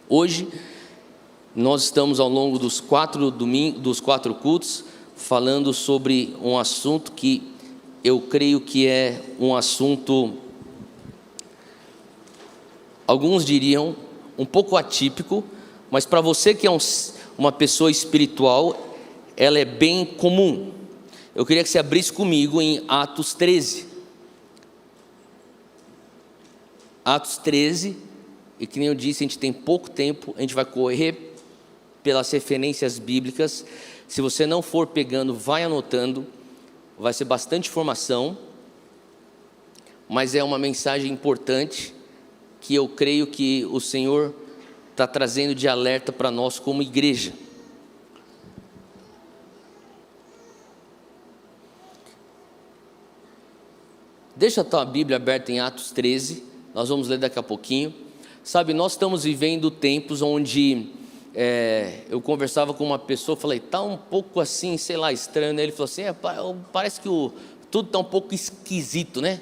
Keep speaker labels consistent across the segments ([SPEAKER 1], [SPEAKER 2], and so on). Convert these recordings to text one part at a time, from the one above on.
[SPEAKER 1] Hoje nós estamos ao longo dos 4 cultos falando sobre um assunto que eu creio que é um assunto, alguns diriam, um pouco atípico, mas para você que é uma pessoa espiritual, ela é bem comum. Eu queria que você abrisse comigo em Atos 13. Atos 13, e que nem eu disse, a gente tem pouco tempo, a gente vai correr pelas referências bíblicas. Se você não for pegando, vai anotando, vai ser bastante informação, mas é uma mensagem importante, que eu creio que o Senhor está trazendo de alerta para nós como igreja. Deixa a tua Bíblia aberta em Atos 13, nós vamos ler daqui a pouquinho. Sabe, nós estamos vivendo tempos onde eu conversava com uma pessoa, falei, está um pouco assim, sei lá, estranho, né? Ele falou assim, parece que tudo está um pouco esquisito, né?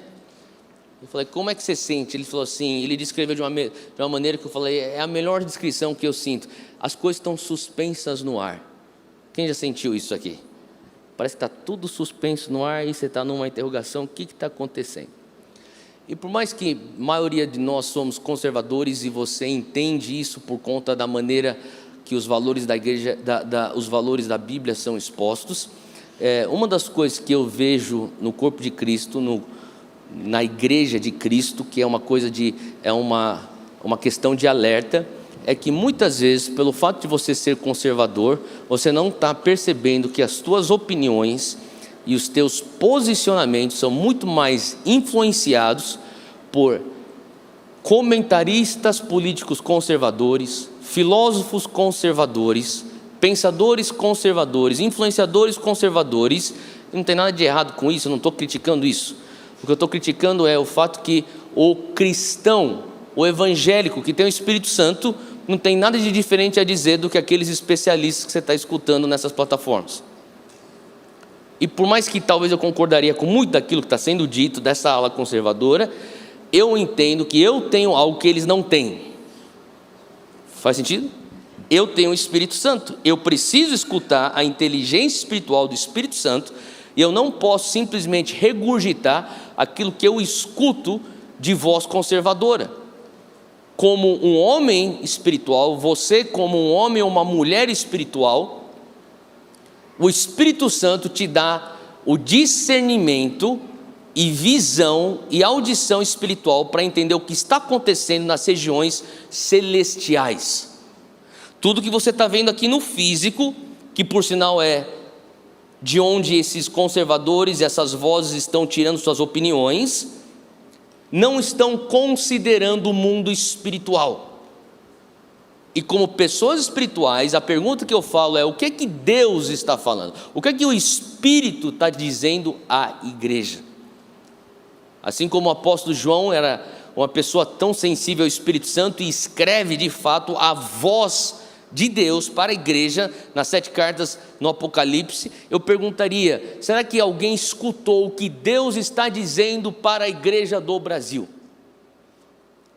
[SPEAKER 1] Eu falei, como é que você sente? Ele falou assim, ele descreveu de uma maneira que eu falei, é a melhor descrição que eu sinto. As coisas estão suspensas no ar. Quem já sentiu isso aqui? Parece que está tudo suspenso no ar e você está numa interrogação, o que está acontecendo? E por mais que a maioria de nós somos conservadores e você entende isso por conta da maneira que os valores da igreja, os valores da Bíblia são expostos, uma das coisas que eu vejo no corpo de Cristo, na igreja de Cristo, que é uma coisa uma questão de alerta, é que muitas vezes, pelo fato de você ser conservador, você não está percebendo que as tuas opiniões e os teus posicionamentos são muito mais influenciados por comentaristas políticos conservadores, filósofos conservadores, pensadores conservadores, influenciadores conservadores. Não tem nada de errado com isso, eu não estou criticando isso. O que eu estou criticando é o fato que o cristão, o evangélico que tem o Espírito Santo, não tem nada de diferente a dizer do que aqueles especialistas que você está escutando nessas plataformas. E por mais que talvez eu concordaria com muito daquilo que está sendo dito dessa ala conservadora, eu entendo que eu tenho algo que eles não têm. Faz sentido? Eu tenho o Espírito Santo, eu preciso escutar a inteligência espiritual do Espírito Santo, e eu não posso simplesmente regurgitar aquilo que eu escuto de voz conservadora. Como um homem espiritual, você como um homem ou uma mulher espiritual, o Espírito Santo te dá o discernimento e visão e audição espiritual para entender o que está acontecendo nas regiões celestiais. Tudo que você está vendo aqui no físico, que por sinal é de onde esses conservadores e essas vozes estão tirando suas opiniões, não estão considerando o mundo espiritual. E como pessoas espirituais, a pergunta que eu falo é: o que é que Deus está falando? O que é que o Espírito está dizendo à igreja? Assim como o apóstolo João era uma pessoa tão sensível ao Espírito Santo e escreve de fato a voz de Deus para a igreja nas 7 cartas no Apocalipse, eu perguntaria: será que alguém escutou o que Deus está dizendo para a igreja do Brasil?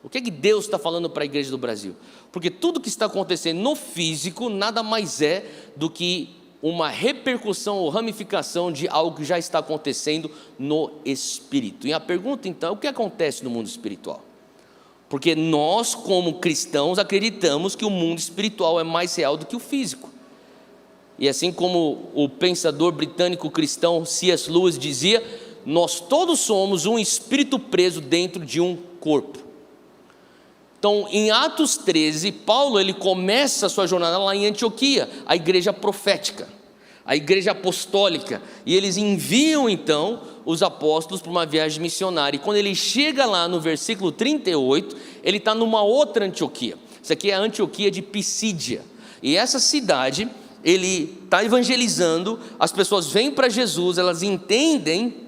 [SPEAKER 1] O que é que Deus está falando para a igreja do Brasil? Porque tudo que está acontecendo no físico nada mais é do que uma repercussão ou ramificação de algo que já está acontecendo no espírito. E a pergunta então é: o que acontece no mundo espiritual? Porque nós, como cristãos, acreditamos que o mundo espiritual é mais real do que o físico. E assim como o pensador britânico cristão C.S. Lewis dizia, nós todos somos um espírito preso dentro de um corpo. Então, em Atos 13, Paulo ele começa a sua jornada lá em Antioquia, a igreja profética, a igreja apostólica, e eles enviam então os apóstolos para uma viagem missionária. E quando ele chega lá no versículo 38, ele está numa outra Antioquia. Isso aqui é a Antioquia de Pisídia. E essa cidade, ele está evangelizando, as pessoas vêm para Jesus, elas entendem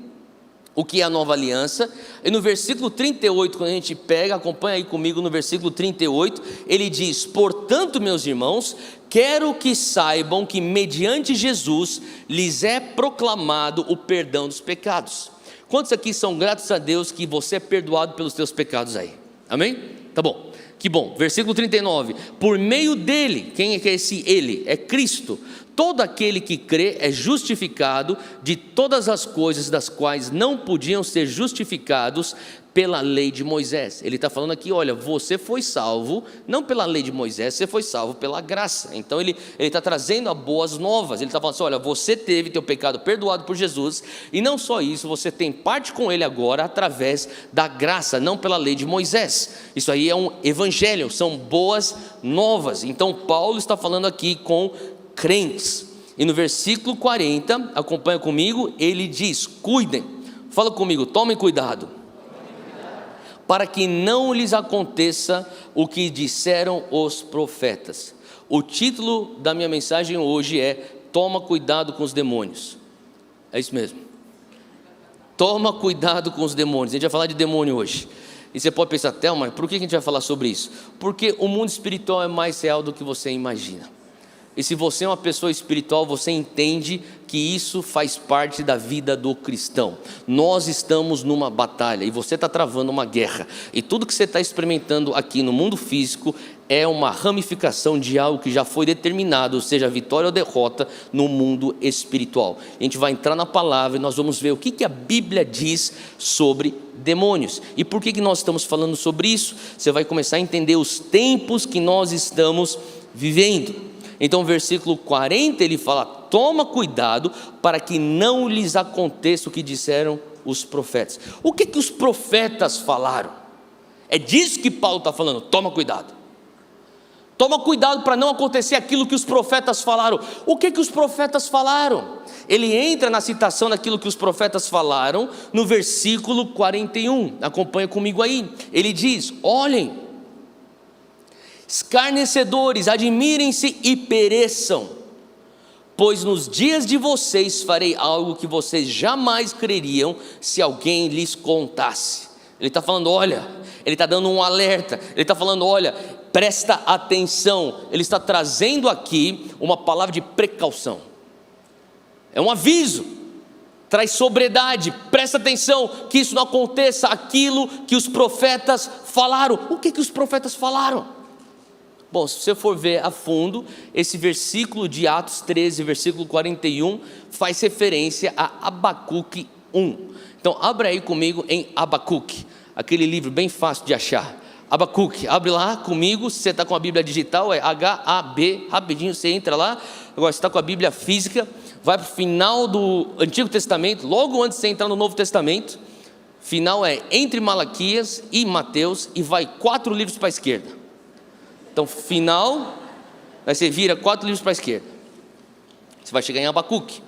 [SPEAKER 1] o que é a nova aliança. E no versículo 38, quando a gente pega, acompanha aí comigo no versículo 38, ele diz: portanto, meus irmãos, quero que saibam que mediante Jesus lhes é proclamado o perdão dos pecados. Quantos aqui são gratos a Deus que você é perdoado pelos teus pecados aí? Amém? Tá bom. Que bom. Versículo 39. Por meio dele, quem é que é esse ele? É Cristo. Todo aquele que crê é justificado de todas as coisas das quais não podiam ser justificados pela lei de Moisés. Ele está falando aqui, olha, você foi salvo, não pela lei de Moisés, você foi salvo pela graça. Então ele está trazendo as boas novas. Ele está falando assim, olha, você teve teu pecado perdoado por Jesus, e não só isso, você tem parte com ele agora através da graça, não pela lei de Moisés. Isso aí é um evangelho, são boas novas. Então Paulo está falando aqui com crentes. E no versículo 40, acompanha comigo, ele diz, cuidem, fala comigo, tomem cuidado, para que não lhes aconteça o que disseram os profetas. O título da minha mensagem hoje é: toma cuidado com os demônios. É isso mesmo. Toma cuidado com os demônios. A gente vai falar de demônio hoje. E você pode pensar, Thelma, por que a gente vai falar sobre isso? Porque o mundo espiritual é mais real do que você imagina. E se você é uma pessoa espiritual, você entende que isso faz parte da vida do cristão. Nós estamos numa batalha e você está travando uma guerra. E tudo que você está experimentando aqui no mundo físico é uma ramificação de algo que já foi determinado, seja vitória ou derrota, no mundo espiritual. A gente vai entrar na palavra e nós vamos ver o que a Bíblia diz sobre demônios. E por que nós estamos falando sobre isso? Você vai começar a entender os tempos que nós estamos vivendo. Então, versículo 40, ele fala, toma cuidado para que não lhes aconteça o que disseram os profetas. O que os profetas falaram? É disso que Paulo está falando, toma cuidado. Toma cuidado para não acontecer aquilo que os profetas falaram. O que os profetas falaram? Ele entra na citação daquilo que os profetas falaram, no versículo 41, acompanha comigo aí. Ele diz, olhem, escarnecedores, admirem-se e pereçam, pois nos dias de vocês farei algo que vocês jamais creriam se alguém lhes contasse. Ele está falando, olha, ele está dando um alerta, ele está falando, olha, presta atenção. Ele está trazendo aqui uma palavra de precaução, é um aviso, traz sobriedade, presta atenção, que isso não aconteça, aquilo que os profetas falaram. O que os profetas falaram? Bom, se você for ver a fundo, esse versículo de Atos 13, versículo 41, faz referência a Abacuque 1. Então, abre aí comigo em Abacuque, aquele livro bem fácil de achar. Abacuque, abre lá comigo, se você está com a Bíblia digital, é H-A-B, rapidinho você entra lá. Agora, se está com a Bíblia física, vai para o final do Antigo Testamento, logo antes de você entrar no Novo Testamento. Final é entre Malaquias e Mateus, e vai 4 livros para a esquerda. Então, final, aí você vira 4 livros para a esquerda, você vai chegar em Abacuque.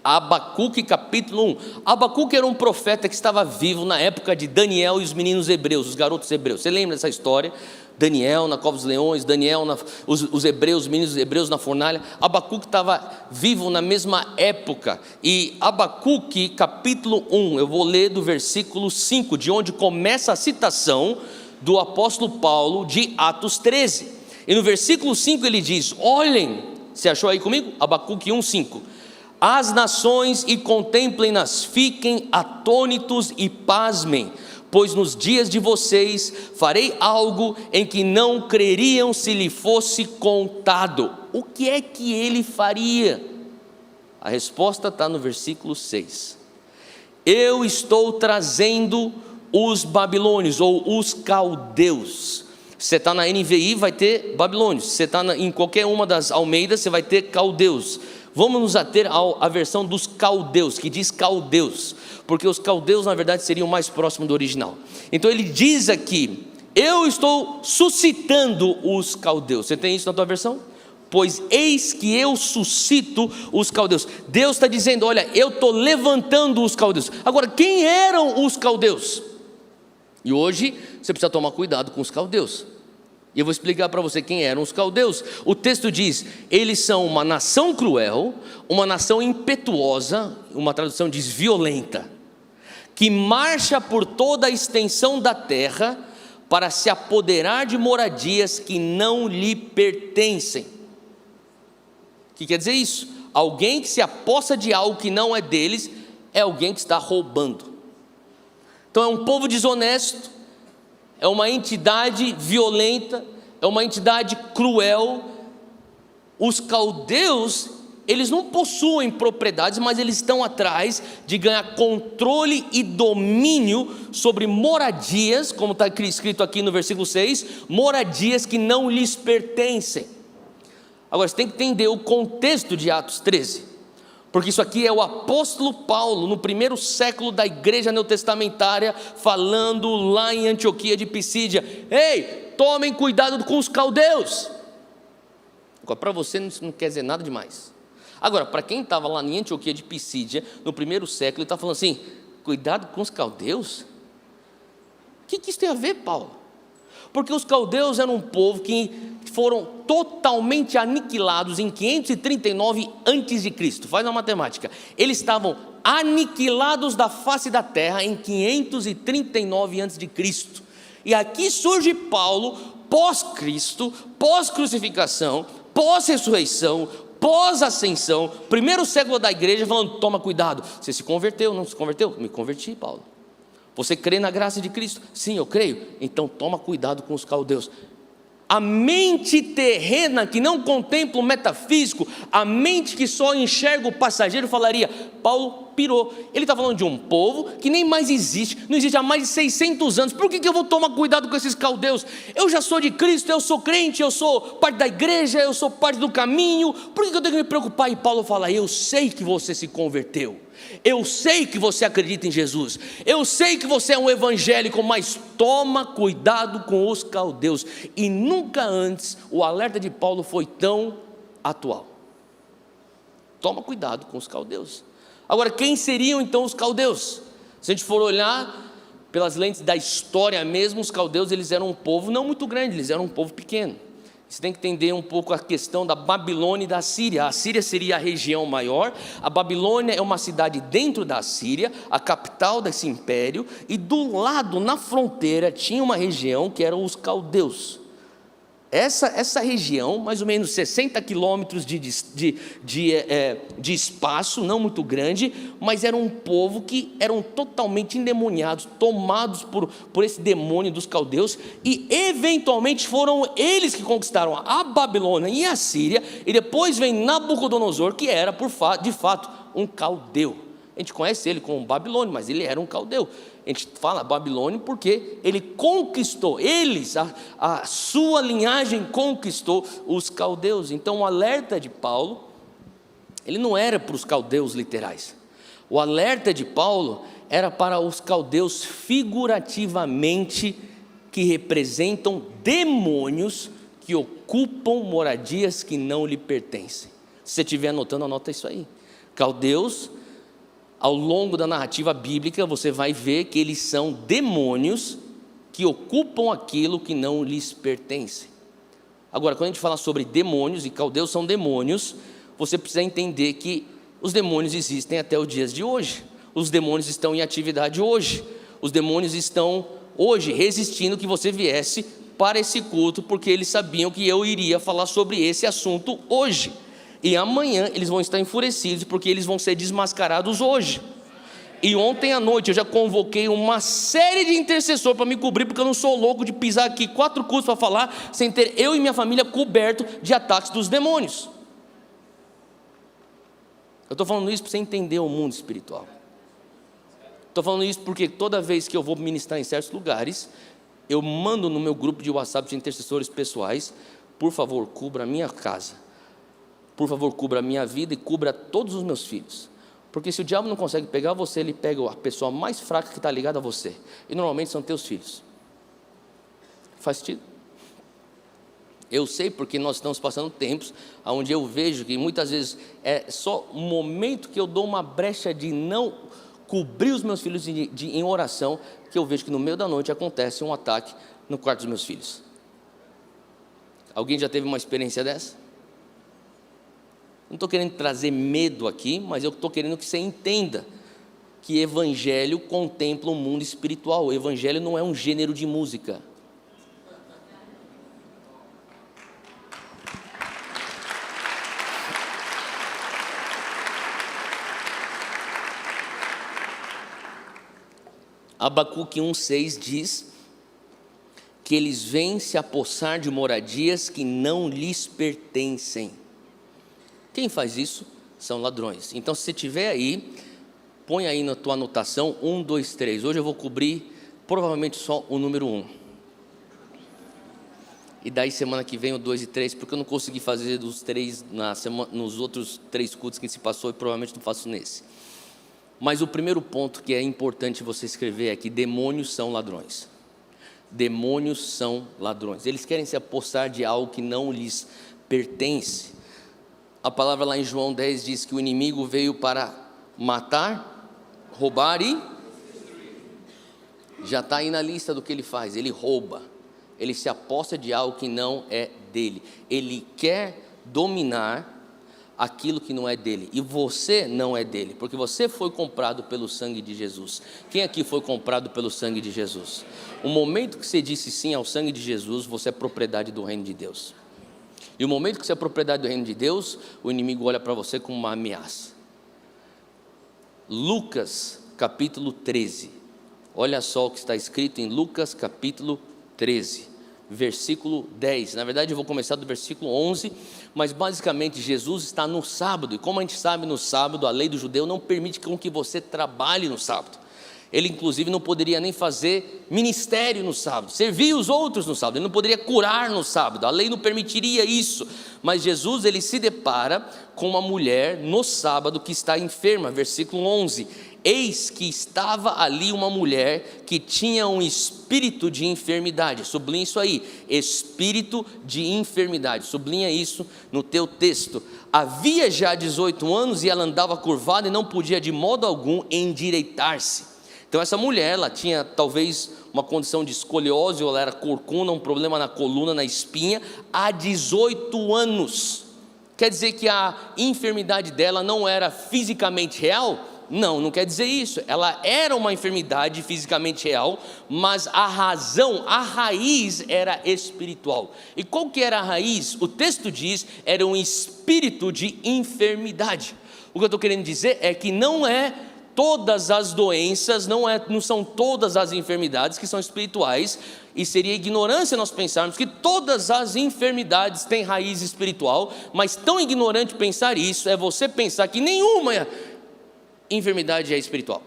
[SPEAKER 1] Abacuque capítulo 1. Abacuque era um profeta que estava vivo na época de Daniel e os meninos hebreus, os garotos hebreus. Você lembra dessa história? Daniel na cova dos leões, Daniel, os hebreus, os meninos hebreus na fornalha. Abacuque estava vivo na mesma época. E Abacuque capítulo 1, eu vou ler do versículo 5, de onde começa a citação do apóstolo Paulo de Atos 13, e no versículo 5 ele diz, olhem, você achou aí comigo? Abacuque 1:5, as nações e contemplem-nas, fiquem atônitos e pasmem, pois nos dias de vocês farei algo em que não creriam se lhe fosse contado. O que é que ele faria? A resposta está no versículo 6, eu estou trazendo os babilônios, ou os caldeus. Você está na NVI, vai ter babilônios. Você está em qualquer uma das Almeidas, você vai ter caldeus. Vamos nos ater à versão dos caldeus, que diz caldeus, porque os caldeus na verdade seriam mais próximos do original. Então ele diz aqui, eu estou suscitando os caldeus. Você tem isso na tua versão? Pois eis que eu suscito os caldeus. Deus está dizendo, olha, eu estou levantando os caldeus. Agora, quem eram os caldeus? E hoje você precisa tomar cuidado com os caldeus. E eu vou explicar para você quem eram os caldeus. O texto diz, eles são uma nação cruel, uma nação impetuosa, uma tradução diz violenta, que marcha por toda a extensão da terra para se apoderar de moradias que não lhe pertencem. O que quer dizer isso? Alguém que se apossa de algo que não é deles, é alguém que está roubando. Então é um povo desonesto, é uma entidade violenta, é uma entidade cruel. Os caldeus, eles não possuem propriedades, mas eles estão atrás de ganhar controle e domínio sobre moradias, como está escrito aqui no versículo 6, moradias que não lhes pertencem. Agora, você tem que entender o contexto de Atos 13, porque isso aqui é o apóstolo Paulo, no primeiro século da igreja neotestamentária, falando lá em Antioquia de Pisídia: ei, tomem cuidado com os caldeus. Agora, para você isso não quer dizer nada demais. Agora, para quem estava lá em Antioquia de Pisídia, no primeiro século, ele está falando assim: cuidado com os caldeus? O que isso tem a ver, Paulo? Porque os caldeus eram um povo que foram totalmente aniquilados em 539 a.C. Faz a matemática. Eles estavam aniquilados da face da terra em 539 a.C. E aqui surge Paulo, pós-Cristo, pós-crucificação, pós-ressurreição, pós-ascensão, primeiro século da igreja, falando: toma cuidado. Você se converteu, não se converteu? Me converti, Paulo. Você crê na graça de Cristo? Sim, eu creio. Então toma cuidado com os caldeus. A mente terrena que não contempla o metafísico, a mente que só enxerga o passageiro, falaria: Paulo pirou. Ele está falando de um povo que nem mais existe, não existe há mais de 600 anos. Por que eu vou tomar cuidado com esses caldeus? Eu já sou de Cristo, eu sou crente, eu sou parte da igreja, eu sou parte do caminho. Por que eu tenho que me preocupar? E Paulo fala: eu sei que você se converteu, eu sei que você acredita em Jesus, eu sei que você é um evangélico, mas toma cuidado com os caldeus. E nunca antes o alerta de Paulo foi tão atual. Toma cuidado com os caldeus. Agora, quem seriam então os caldeus? Se a gente for olhar pelas lentes da história mesmo, os caldeus, eles eram um povo não muito grande, eles eram um povo pequeno. Você tem que entender um pouco a questão da Babilônia e da Síria. A Síria seria a região maior, a Babilônia é uma cidade dentro da Síria, a capital desse império, e do lado, na fronteira, tinha uma região que eram os caldeus. Essa região, mais ou menos 60 quilômetros de espaço, não muito grande, mas era um povo que eram totalmente endemoniados, tomados por esse demônio dos caldeus, e eventualmente foram eles que conquistaram a Babilônia e a Síria, e depois vem Nabucodonosor, que era de fato um caldeu. A gente conhece ele como Babilônio, mas ele era um caldeu. A gente fala Babilônio porque ele conquistou, a sua linhagem conquistou os caldeus. Então o alerta de Paulo, ele não era para os caldeus literais. O alerta de Paulo era para os caldeus figurativamente, que representam demônios que ocupam moradias que não lhe pertencem. Se você estiver anotando, anota isso aí. Caldeus, ao longo da narrativa bíblica, você vai ver que eles são demônios que ocupam aquilo que não lhes pertence. Agora, quando a gente fala sobre demônios, e caldeus são demônios, você precisa entender que os demônios existem até os dias de hoje. Os demônios estão em atividade hoje. Os demônios estão hoje resistindo que você viesse para esse culto, porque eles sabiam que eu iria falar sobre esse assunto hoje. E amanhã eles vão estar enfurecidos, porque eles vão ser desmascarados hoje. E ontem à noite eu já convoquei uma série de intercessores para me cobrir, porque eu não sou louco de pisar aqui 4 cultos para falar, sem ter eu e minha família coberto de ataques dos demônios. Eu estou falando isso para você entender o mundo espiritual. Estou falando isso porque toda vez que eu vou ministrar em certos lugares, eu mando no meu grupo de WhatsApp de intercessores pessoais: por favor, cubra a minha casa, por favor, cubra a minha vida e cubra todos os meus filhos. Porque se o diabo não consegue pegar você, ele pega a pessoa mais fraca que está ligada a você. E normalmente são teus filhos. Faz sentido? Eu sei, porque nós estamos passando tempos onde eu vejo que muitas vezes é só um momento que eu dou uma brecha de não cobrir os meus filhos em oração, que eu vejo que no meio da noite acontece um ataque no quarto dos meus filhos. Alguém já teve uma experiência dessa? Não estou querendo trazer medo aqui, mas eu estou querendo que você entenda que evangelho contempla um mundo espiritual. O evangelho não é um gênero de música. Abacuque 1,6 diz que eles vêm se apossar de moradias que não lhes pertencem. Quem faz isso? São ladrões. Então, se você tiver aí, põe aí na tua anotação 1, 2, 3. Hoje eu vou cobrir provavelmente só o número 1. E daí semana que vem o 2 e 3, porque eu não consegui fazer dos 3 nos outros 3 cultos que se passou, e provavelmente não faço nesse. Mas o primeiro ponto que é importante você escrever é que demônios são ladrões. Demônios são ladrões. Eles querem se apossar de algo que não lhes pertence. A palavra lá em João 10 diz que o inimigo veio para matar, roubar e... Já está aí na lista do que ele faz. Ele rouba, ele se apossa de algo que não é dele. Ele quer dominar aquilo que não é dele, e você não é dele, porque você foi comprado pelo sangue de Jesus. Quem aqui foi comprado pelo sangue de Jesus? O momento que você disse sim ao sangue de Jesus, você é propriedade do reino de Deus. E o momento que você é propriedade do reino de Deus, o inimigo olha para você como uma ameaça. Lucas capítulo 13, olha só o que está escrito em Lucas capítulo 13, versículo 10, na verdade eu vou começar do versículo 11, mas basicamente Jesus está no sábado, e como a gente sabe, no sábado a lei do judeu não permite com que você trabalhe no sábado. Ele inclusive não poderia nem fazer ministério no sábado, servir os outros no sábado, ele não poderia curar no sábado, a lei não permitiria isso. Mas Jesus, ele se depara com uma mulher no sábado que está enferma, versículo 11, eis que estava ali uma mulher que tinha um espírito de enfermidade. Sublinha isso aí, espírito de enfermidade, sublinha isso no teu texto. Havia já 18 anos e ela andava curvada e não podia de modo algum endireitar-se. Então essa mulher, ela tinha talvez uma condição de escoliose, ou ela era corcunda, um problema na coluna, na espinha, há 18 anos. Quer dizer que a enfermidade dela não era fisicamente real? Não, não quer dizer isso. Ela era uma enfermidade fisicamente real, mas a razão, a raiz era espiritual. E qual que era a raiz? O texto diz, era um espírito de enfermidade. O que eu estou querendo dizer é que não é todas as doenças, não são todas as enfermidades que são espirituais, e seria ignorância nós pensarmos que todas as enfermidades têm raiz espiritual, mas tão ignorante pensar isso é você pensar que nenhuma enfermidade é espiritual.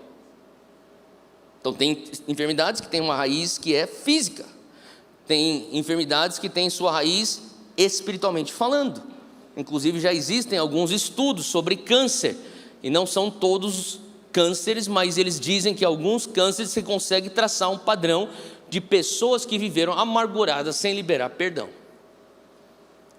[SPEAKER 1] Então tem enfermidades que têm uma raiz que é física, tem enfermidades que têm sua raiz espiritualmente falando. Inclusive já existem alguns estudos sobre câncer, e não são todos cânceres, mas eles dizem que alguns cânceres você consegue traçar um padrão de pessoas que viveram amarguradas sem liberar perdão.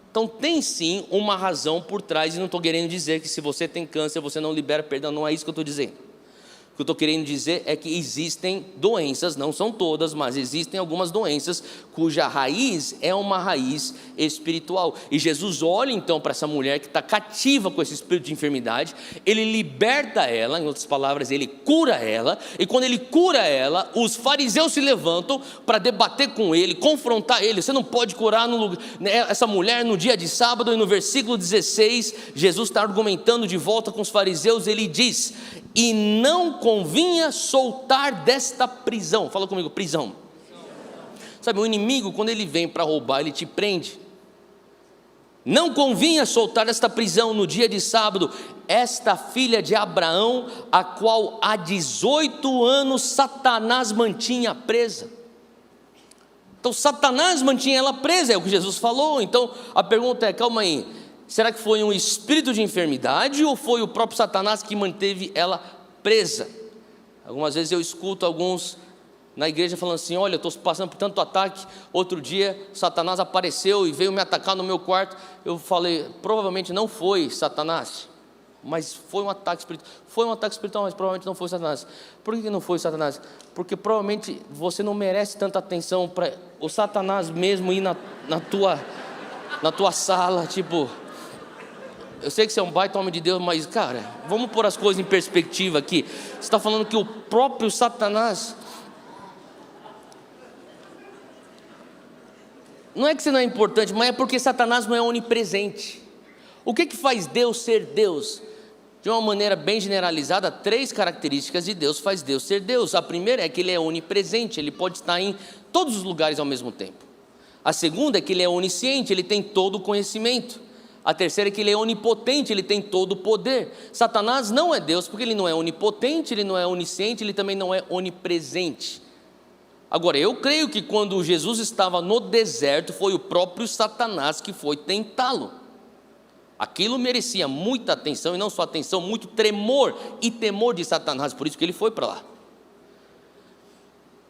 [SPEAKER 1] Então tem sim uma razão por trás, e não estou querendo dizer que se você tem câncer você não libera perdão, não é isso que eu estou dizendo. O que eu estou querendo dizer é que existem doenças, não são todas, mas existem algumas doenças cuja raiz é uma raiz espiritual. E Jesus olha então para essa mulher que está cativa com esse espírito de enfermidade, ele liberta ela, em outras palavras, ele cura ela, e quando ele cura ela, os fariseus se levantam para debater com ele, confrontar ele. Você não pode curar essa mulher no dia de sábado. E no versículo 16, Jesus está argumentando de volta com os fariseus, ele diz: e não convinha soltar desta prisão. Fala comigo, prisão. Sabe, o inimigo, quando ele vem para roubar, ele te prende. Não convinha soltar desta prisão no dia de sábado esta filha de Abraão, a qual há 18 anos Satanás mantinha presa. Então Satanás mantinha ela presa, é o que Jesus falou. Então a pergunta é, calma aí, será que foi um espírito de enfermidade ou foi o próprio Satanás que manteve ela presa? Algumas vezes eu escuto alguns na igreja falando assim: olha, eu estou passando por tanto ataque, outro dia Satanás apareceu e veio me atacar no meu quarto. Eu falei, provavelmente não foi Satanás, mas foi um ataque espiritual. Foi um ataque espiritual, mas provavelmente não foi Satanás. Por que não foi Satanás? Porque provavelmente você não merece tanta atenção para o Satanás mesmo ir na tua sala, tipo... Eu sei que você é um baita homem de Deus, mas cara, vamos pôr as coisas em perspectiva aqui. Você está falando que o próprio Satanás... Não é que você não é importante, mas é porque Satanás não é onipresente. O que faz Deus ser Deus? De uma maneira bem generalizada, 3 características de Deus faz Deus ser Deus. A primeira é que ele é onipresente, ele pode estar em todos os lugares ao mesmo tempo. A segunda é que ele é onisciente, ele tem todo o conhecimento. A terceira é que ele é onipotente, ele tem todo o poder. Satanás não é Deus porque ele não é onipotente, ele não é onisciente, ele também não é onipresente. Agora, eu creio que quando Jesus estava no deserto, foi o próprio Satanás que foi tentá-lo. Aquilo merecia muita atenção, e não só atenção, muito tremor e temor de Satanás, por isso que ele foi para lá.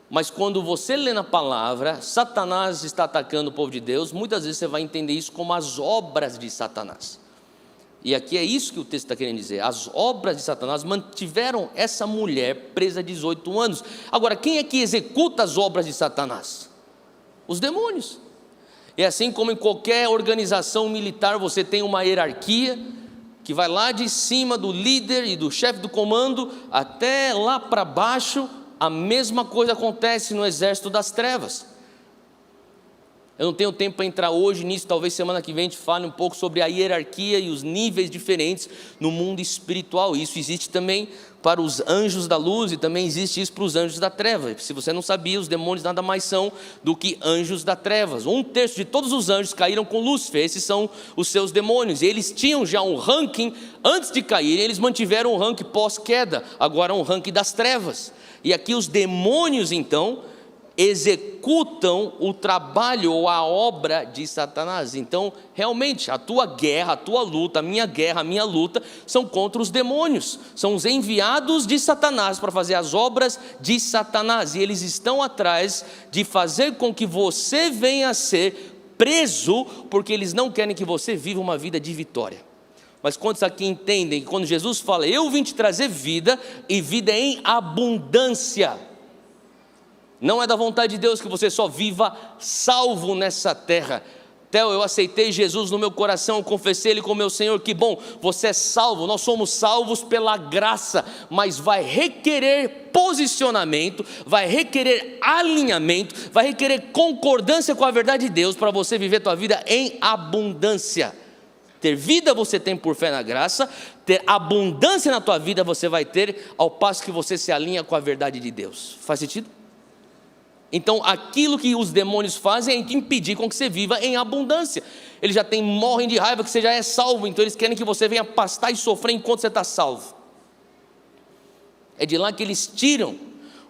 [SPEAKER 1] Mas quando você lê na palavra, Satanás está atacando o povo de Deus, muitas vezes você vai entender isso como as obras de Satanás. E aqui é isso que o texto está querendo dizer. As obras de Satanás mantiveram essa mulher presa 18 anos. Agora, quem é que executa as obras de Satanás? Os demônios. E assim como em qualquer organização militar, você tem uma hierarquia que vai lá de cima do líder e do chefe do comando até lá para baixo. A mesma coisa acontece no exército das trevas. Eu não tenho tempo para entrar hoje nisso, talvez semana que vem a gente fale um pouco sobre a hierarquia e os níveis diferentes no mundo espiritual. Isso existe também para os anjos da luz e também existe isso para os anjos da treva. Se você não sabia, os demônios nada mais são do que anjos da trevas. 1/3 de todos os anjos caíram com Lúcifer, esses são os seus demônios. E eles tinham já um ranking, antes de caírem, eles mantiveram um ranking pós-queda, agora um ranking das trevas. E aqui os demônios então executam o trabalho ou a obra de Satanás. Então realmente a tua guerra, a tua luta, a minha luta são contra os demônios, são os enviados de Satanás para fazer as obras de Satanás, e eles estão atrás de fazer com que você venha a ser preso, porque eles não querem que você viva uma vida de vitória. Mas quantos aqui entendem que quando Jesus fala, eu vim te trazer vida, e vida em abundância, não é da vontade de Deus que você só viva salvo nessa terra. Theo, eu aceitei Jesus no meu coração, confessei Ele como meu Senhor, que bom, você é salvo, nós somos salvos pela graça, mas vai requerer posicionamento, vai requerer alinhamento, vai requerer concordância com a verdade de Deus, para você viver a tua vida em abundância. Ter vida você tem por fé na graça, ter abundância na tua vida você vai ter, ao passo que você se alinha com a verdade de Deus. Faz sentido? Então aquilo que os demônios fazem é impedir com que você viva em abundância. Eles já morrem de raiva que você já é salvo, então eles querem que você venha pastar e sofrer enquanto você está salvo. É de lá que eles tiram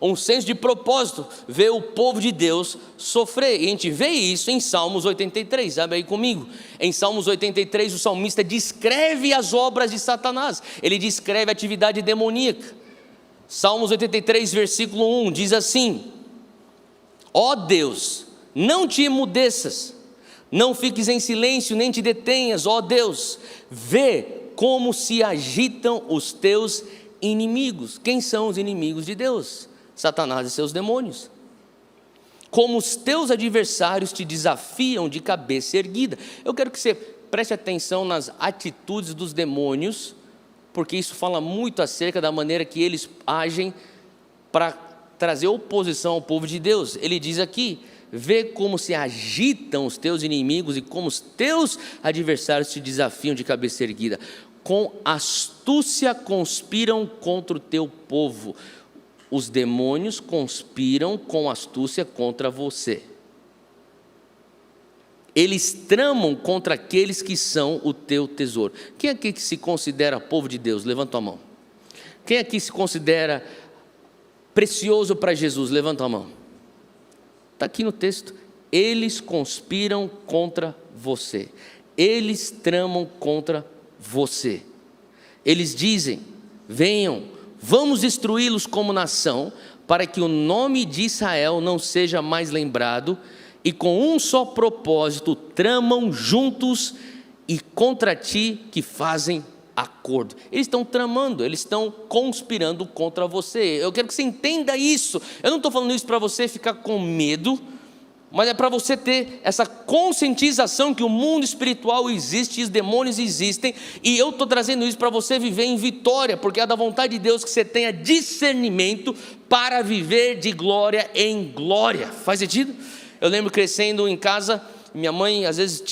[SPEAKER 1] um senso de propósito, ver o povo de Deus sofrer. E a gente vê isso em Salmos 83, abre aí comigo. Em Salmos 83 o salmista descreve as obras de Satanás, ele descreve a atividade demoníaca. Salmos 83 versículo 1 diz assim: ó Deus, não te emudeças, não fiques em silêncio, nem te detenhas, ó Deus, vê como se agitam os teus inimigos. Quem são os inimigos de Deus? Satanás e seus demônios. Como os teus adversários te desafiam de cabeça erguida. Eu quero que você preste atenção nas atitudes dos demônios, porque isso fala muito acerca da maneira que eles agem para trazer oposição ao povo de Deus. Ele diz aqui: vê como se agitam os teus inimigos e como os teus adversários te desafiam de cabeça erguida. Com astúcia conspiram contra o teu povo. Os demônios conspiram com astúcia contra você. Eles tramam contra aqueles que são o teu tesouro. Quem aqui que se considera povo de Deus? Levanta a mão. Quem aqui se considera precioso para Jesus? Levanta a mão. Está aqui no texto. Eles conspiram contra você. Eles tramam contra você. Eles dizem: venham, vamos destruí-los como nação, para que o nome de Israel não seja mais lembrado, e com um só propósito tramam juntos e contra ti que fazem acordo. Eles estão tramando, eles estão conspirando contra você. Eu quero que você entenda isso. Eu não estou falando isso para você ficar com medo, mas é para você ter essa conscientização que o mundo espiritual existe, e os demônios existem, e eu estou trazendo isso para você viver em vitória, porque é da vontade de Deus que você tenha discernimento para viver de glória em glória. Faz sentido? Eu lembro crescendo em casa, minha mãe às vezes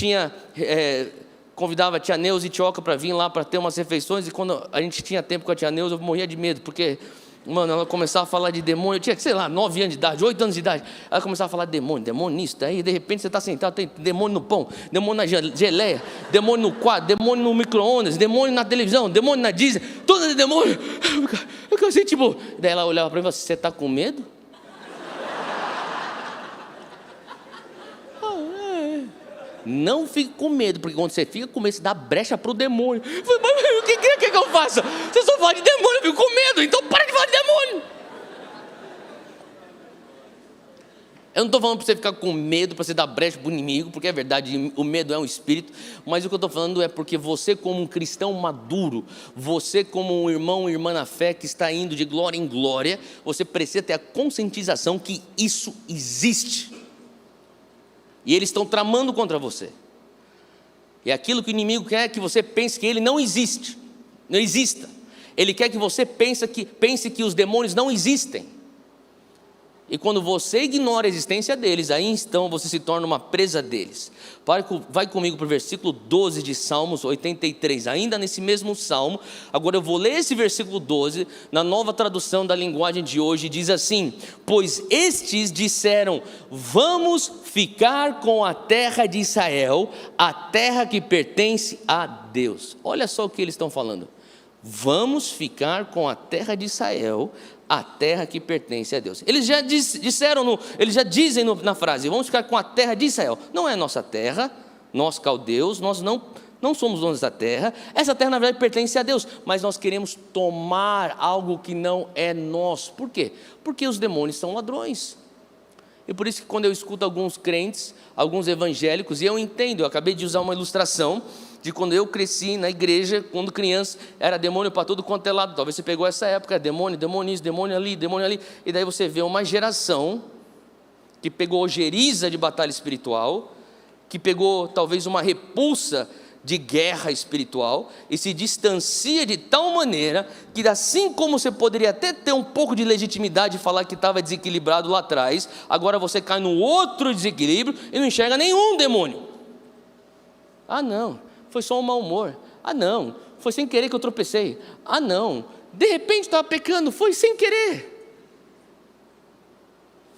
[SPEAKER 1] convidava a tia Neuza e Tioca para vir lá para ter umas refeições, e quando a gente tinha tempo com a tia Neuza eu morria de medo, porque Mano, ela começava a falar de demônio, eu tinha, sei lá, 9 anos de idade, 8 anos de idade. Ela começava a falar de demônio nisso, daí de repente você está sentado, tem demônio no pão, demônio na geleia, demônio no quadro, demônio no micro-ondas, demônio na televisão, demônio na Disney, tudo de demônio. Eu cansei, tipo, daí ela olhava para mim e falava, você está com medo? Não fique com medo, porque quando você fica com medo, você dá brecha para o demônio. Eu falei, mas o que eu faço? Você só fala de demônio, eu fico com medo, então para de falar de demônio. Eu não estou falando para você ficar com medo, para você dar brecha para o inimigo, porque é verdade, o medo é um espírito, mas o que eu estou falando é porque você como um cristão maduro, você como um irmão e irmã na fé que está indo de glória em glória, você precisa ter a conscientização que isso existe. E eles estão tramando contra você. E aquilo que o inimigo quer é que você pense que ele não existe, não exista. Ele quer que você pense que os demônios não existem. E quando você ignora a existência deles, aí então você se torna uma presa deles. Vai comigo para o versículo 12 de Salmos 83, ainda nesse mesmo Salmo. Agora eu vou ler esse versículo 12, na nova tradução da linguagem de hoje, diz assim: pois estes disseram, vamos ficar com a terra de Israel, a terra que pertence a Deus. Olha só o que eles estão falando. Vamos ficar com a terra de Israel, a terra que pertence a Deus. Eles já eles já dizem na frase, vamos ficar com a terra de Israel. Não é nossa terra, nós caldeus, nós não somos donos da terra. Essa terra na verdade pertence a Deus, mas nós queremos tomar algo que não é nosso. Por quê? Porque os demônios são ladrões. E por isso que quando eu escuto alguns crentes, alguns evangélicos, e eu entendo, eu acabei de usar uma ilustração de quando eu cresci na igreja, quando criança, era demônio para tudo quanto é lado. Talvez você pegou essa época, demônio isso, demônio ali, e daí você vê uma geração que pegou ojeriza de batalha espiritual, que pegou talvez uma repulsa de guerra espiritual, e se distancia de tal maneira, que assim como você poderia até ter um pouco de legitimidade de falar que estava desequilibrado lá atrás, agora você cai no outro desequilíbrio, e não enxerga nenhum demônio. Ah não, foi só um mau humor. Ah não, foi sem querer que eu tropecei. Ah não, de repente estava pecando, foi sem querer.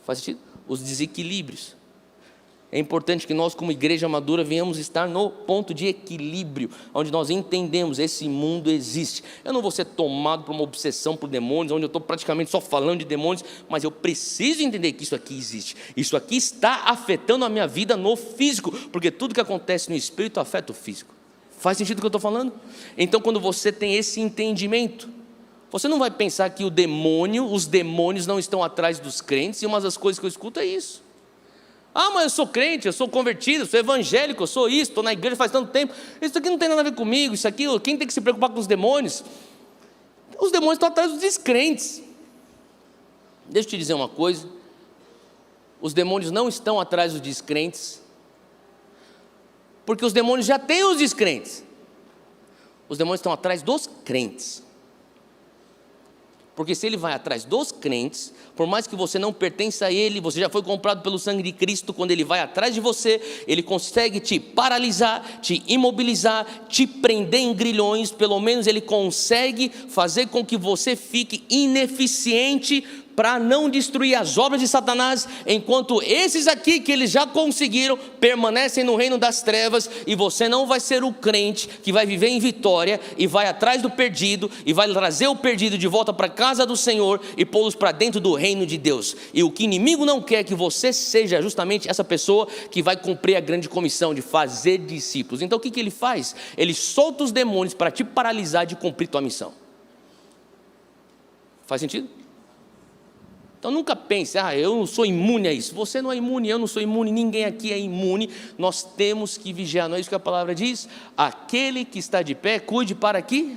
[SPEAKER 1] Faz sentido? Os desequilíbrios. É importante que nós como igreja madura venhamos estar no ponto de equilíbrio, onde nós entendemos, esse mundo existe. Eu não vou ser tomado por uma obsessão por demônios, onde eu estou praticamente só falando de demônios, mas eu preciso entender que isso aqui existe. Isso aqui está afetando a minha vida no físico, porque tudo que acontece no espírito afeta o físico. Faz sentido o que eu estou falando? Então quando você tem esse entendimento, você não vai pensar que os demônios não estão atrás dos crentes, e uma das coisas que eu escuto é isso. Ah, mas eu sou crente, eu sou convertido, eu sou evangélico, eu sou isso, estou na igreja faz tanto tempo. Isso aqui não tem nada a ver comigo, isso aqui, quem tem que se preocupar com os demônios? Os demônios estão atrás dos descrentes. Deixa eu te dizer uma coisa, os demônios não estão atrás dos descrentes, porque os demônios já têm os descrentes. Os demônios estão atrás dos crentes. Porque se ele vai atrás dos crentes, por mais que você não pertença a ele, você já foi comprado pelo sangue de Cristo, quando ele vai atrás de você, ele consegue te paralisar, te imobilizar, te prender em grilhões, pelo menos ele consegue fazer com que você fique ineficiente para não destruir as obras de Satanás, enquanto esses aqui que eles já conseguiram, permanecem no reino das trevas, e você não vai ser o crente que vai viver em vitória, e vai atrás do perdido, e vai trazer o perdido de volta para a casa do Senhor, e pô-los para dentro do reino de Deus. E o que o inimigo não quer é que você seja justamente essa pessoa que vai cumprir a grande comissão de fazer discípulos. Então o que ele faz? Ele solta os demônios para te paralisar de cumprir tua missão. Faz sentido? Então nunca pense, eu não sou imune a isso. Você não é imune, eu não sou imune, ninguém aqui é imune. Nós temos que vigiar, não é isso que a palavra diz? Aquele que está de pé, cuide para que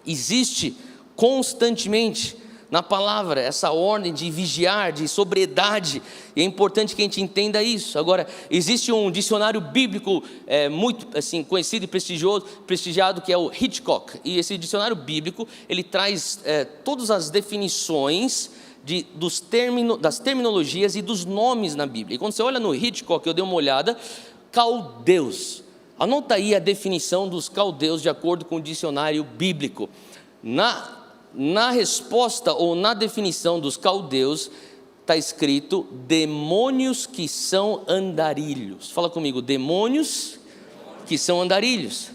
[SPEAKER 1] existe constantemente na palavra essa ordem de vigiar, de sobriedade, e é importante que a gente entenda isso. Agora, existe um dicionário bíblico muito assim, conhecido e prestigiado, que é o Hitchcock, e esse dicionário bíblico, ele traz todas as definições das terminologias e dos nomes na Bíblia. E quando você olha no Hitchcock, eu dei uma olhada, caldeus, anota aí a definição dos caldeus de acordo com o dicionário bíblico. na resposta ou na definição dos caldeus, está escrito demônios que são andarilhos. Fala comigo, demônios que são andarilhos.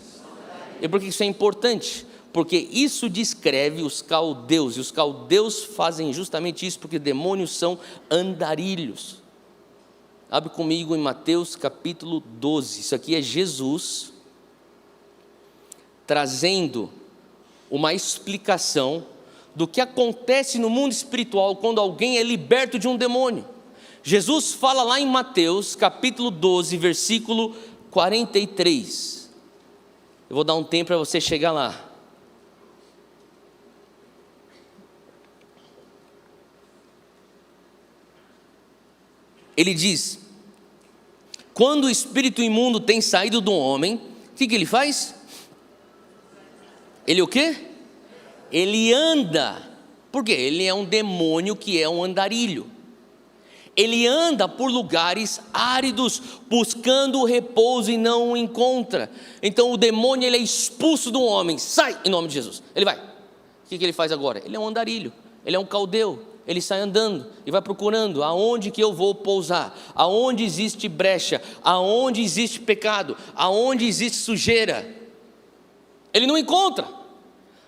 [SPEAKER 1] E por que isso é importante? Porque isso descreve os caldeus, e os caldeus fazem justamente isso, porque demônios são andarilhos. Abre comigo em Mateus capítulo 12, isso aqui é Jesus trazendo uma explicação do que acontece no mundo espiritual quando alguém é liberto de um demônio. Jesus fala lá em Mateus capítulo 12, versículo 43, eu vou dar um tempo para você chegar lá. Ele diz: quando o espírito imundo tem saído do homem, o que ele faz? Ele o quê? Ele anda. Por quê? Ele é um demônio que é um andarilho. Ele anda por lugares áridos, buscando o repouso e não o encontra. Então o demônio ele é expulso do homem. Sai em nome de Jesus. Ele vai. O que ele faz agora? Ele é um andarilho, ele é um caldeu. Ele sai andando e vai procurando aonde que eu vou pousar, aonde existe brecha, aonde existe pecado, aonde existe sujeira. Ele não encontra.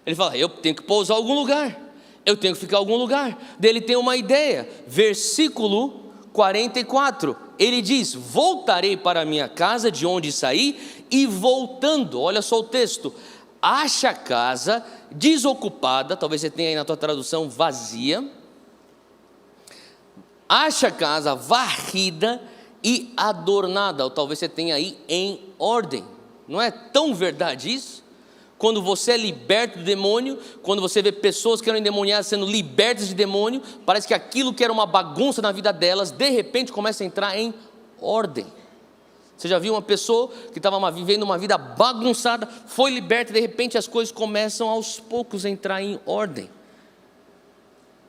[SPEAKER 1] Ele fala: eu tenho que pousar em algum lugar, eu tenho que ficar em algum lugar. Daí ele tem uma ideia, versículo 44, ele diz: voltarei para a minha casa de onde saí, e voltando, olha só o texto, acha a casa desocupada, talvez você tenha aí na tua tradução vazia, acha a casa varrida e adornada, ou talvez você tenha aí em ordem. Não é tão verdade isso? Quando você é liberto do demônio, quando você vê pessoas que eram endemoniadas sendo libertas de demônio, parece que aquilo que era uma bagunça na vida delas, de repente começa a entrar em ordem. Você já viu uma pessoa que estava vivendo uma vida bagunçada, foi liberta, de repente as coisas começam aos poucos a entrar em ordem.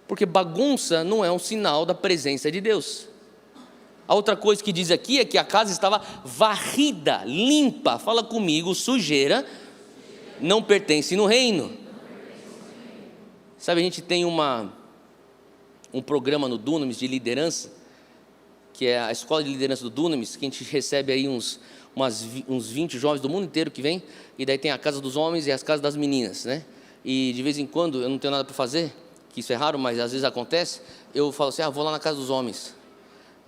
[SPEAKER 1] Porque bagunça não é um sinal da presença de Deus. A outra coisa que diz aqui é que a casa estava varrida, limpa. Fala comigo, sujeira não pertence no reino. Sabe, a gente tem um programa no Dunamis de liderança, que é a escola de liderança do Dunamis, que a gente recebe aí uns 20 jovens do mundo inteiro que vem, e daí tem a casa dos homens e as casas das meninas, né? E de vez em quando, eu não tenho nada para fazer, que isso é raro, mas às vezes acontece, eu falo assim: vou lá na casa dos homens.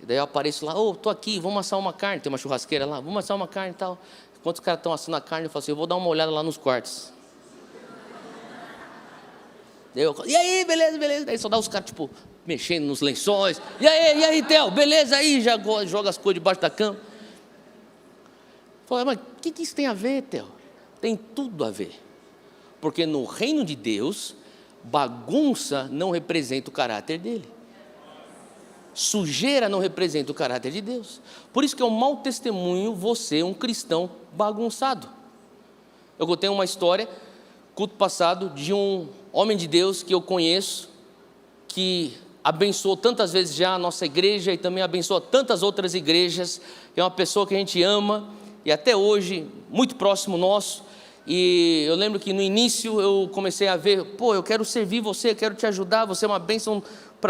[SPEAKER 1] E daí eu apareço lá: tô aqui, vamos assar uma carne, tem uma churrasqueira lá, vamos assar uma carne e tal. Enquanto os caras estão assando a carne, eu falo assim: eu vou dar uma olhada lá nos quartos. Daí eu, e aí, beleza, beleza. Daí só dá os caras, tipo, mexendo nos lençóis. E aí, Theo, beleza aí? Já joga as coisas debaixo da cama. Eu falo: mas o que isso tem a ver, Theo? Tem tudo a ver. Porque no reino de Deus, bagunça não representa o caráter dele. Sujeira não representa o caráter de Deus. Por isso que é um mau testemunho você, um cristão bagunçado. Eu contei uma história, culto passado, de um homem de Deus que eu conheço, que abençoou tantas vezes já a nossa igreja e também abençoou tantas outras igrejas. É uma pessoa que a gente ama e até hoje muito próximo nosso. E eu lembro que no início eu comecei a ver: eu quero servir você, eu quero te ajudar, você é uma bênção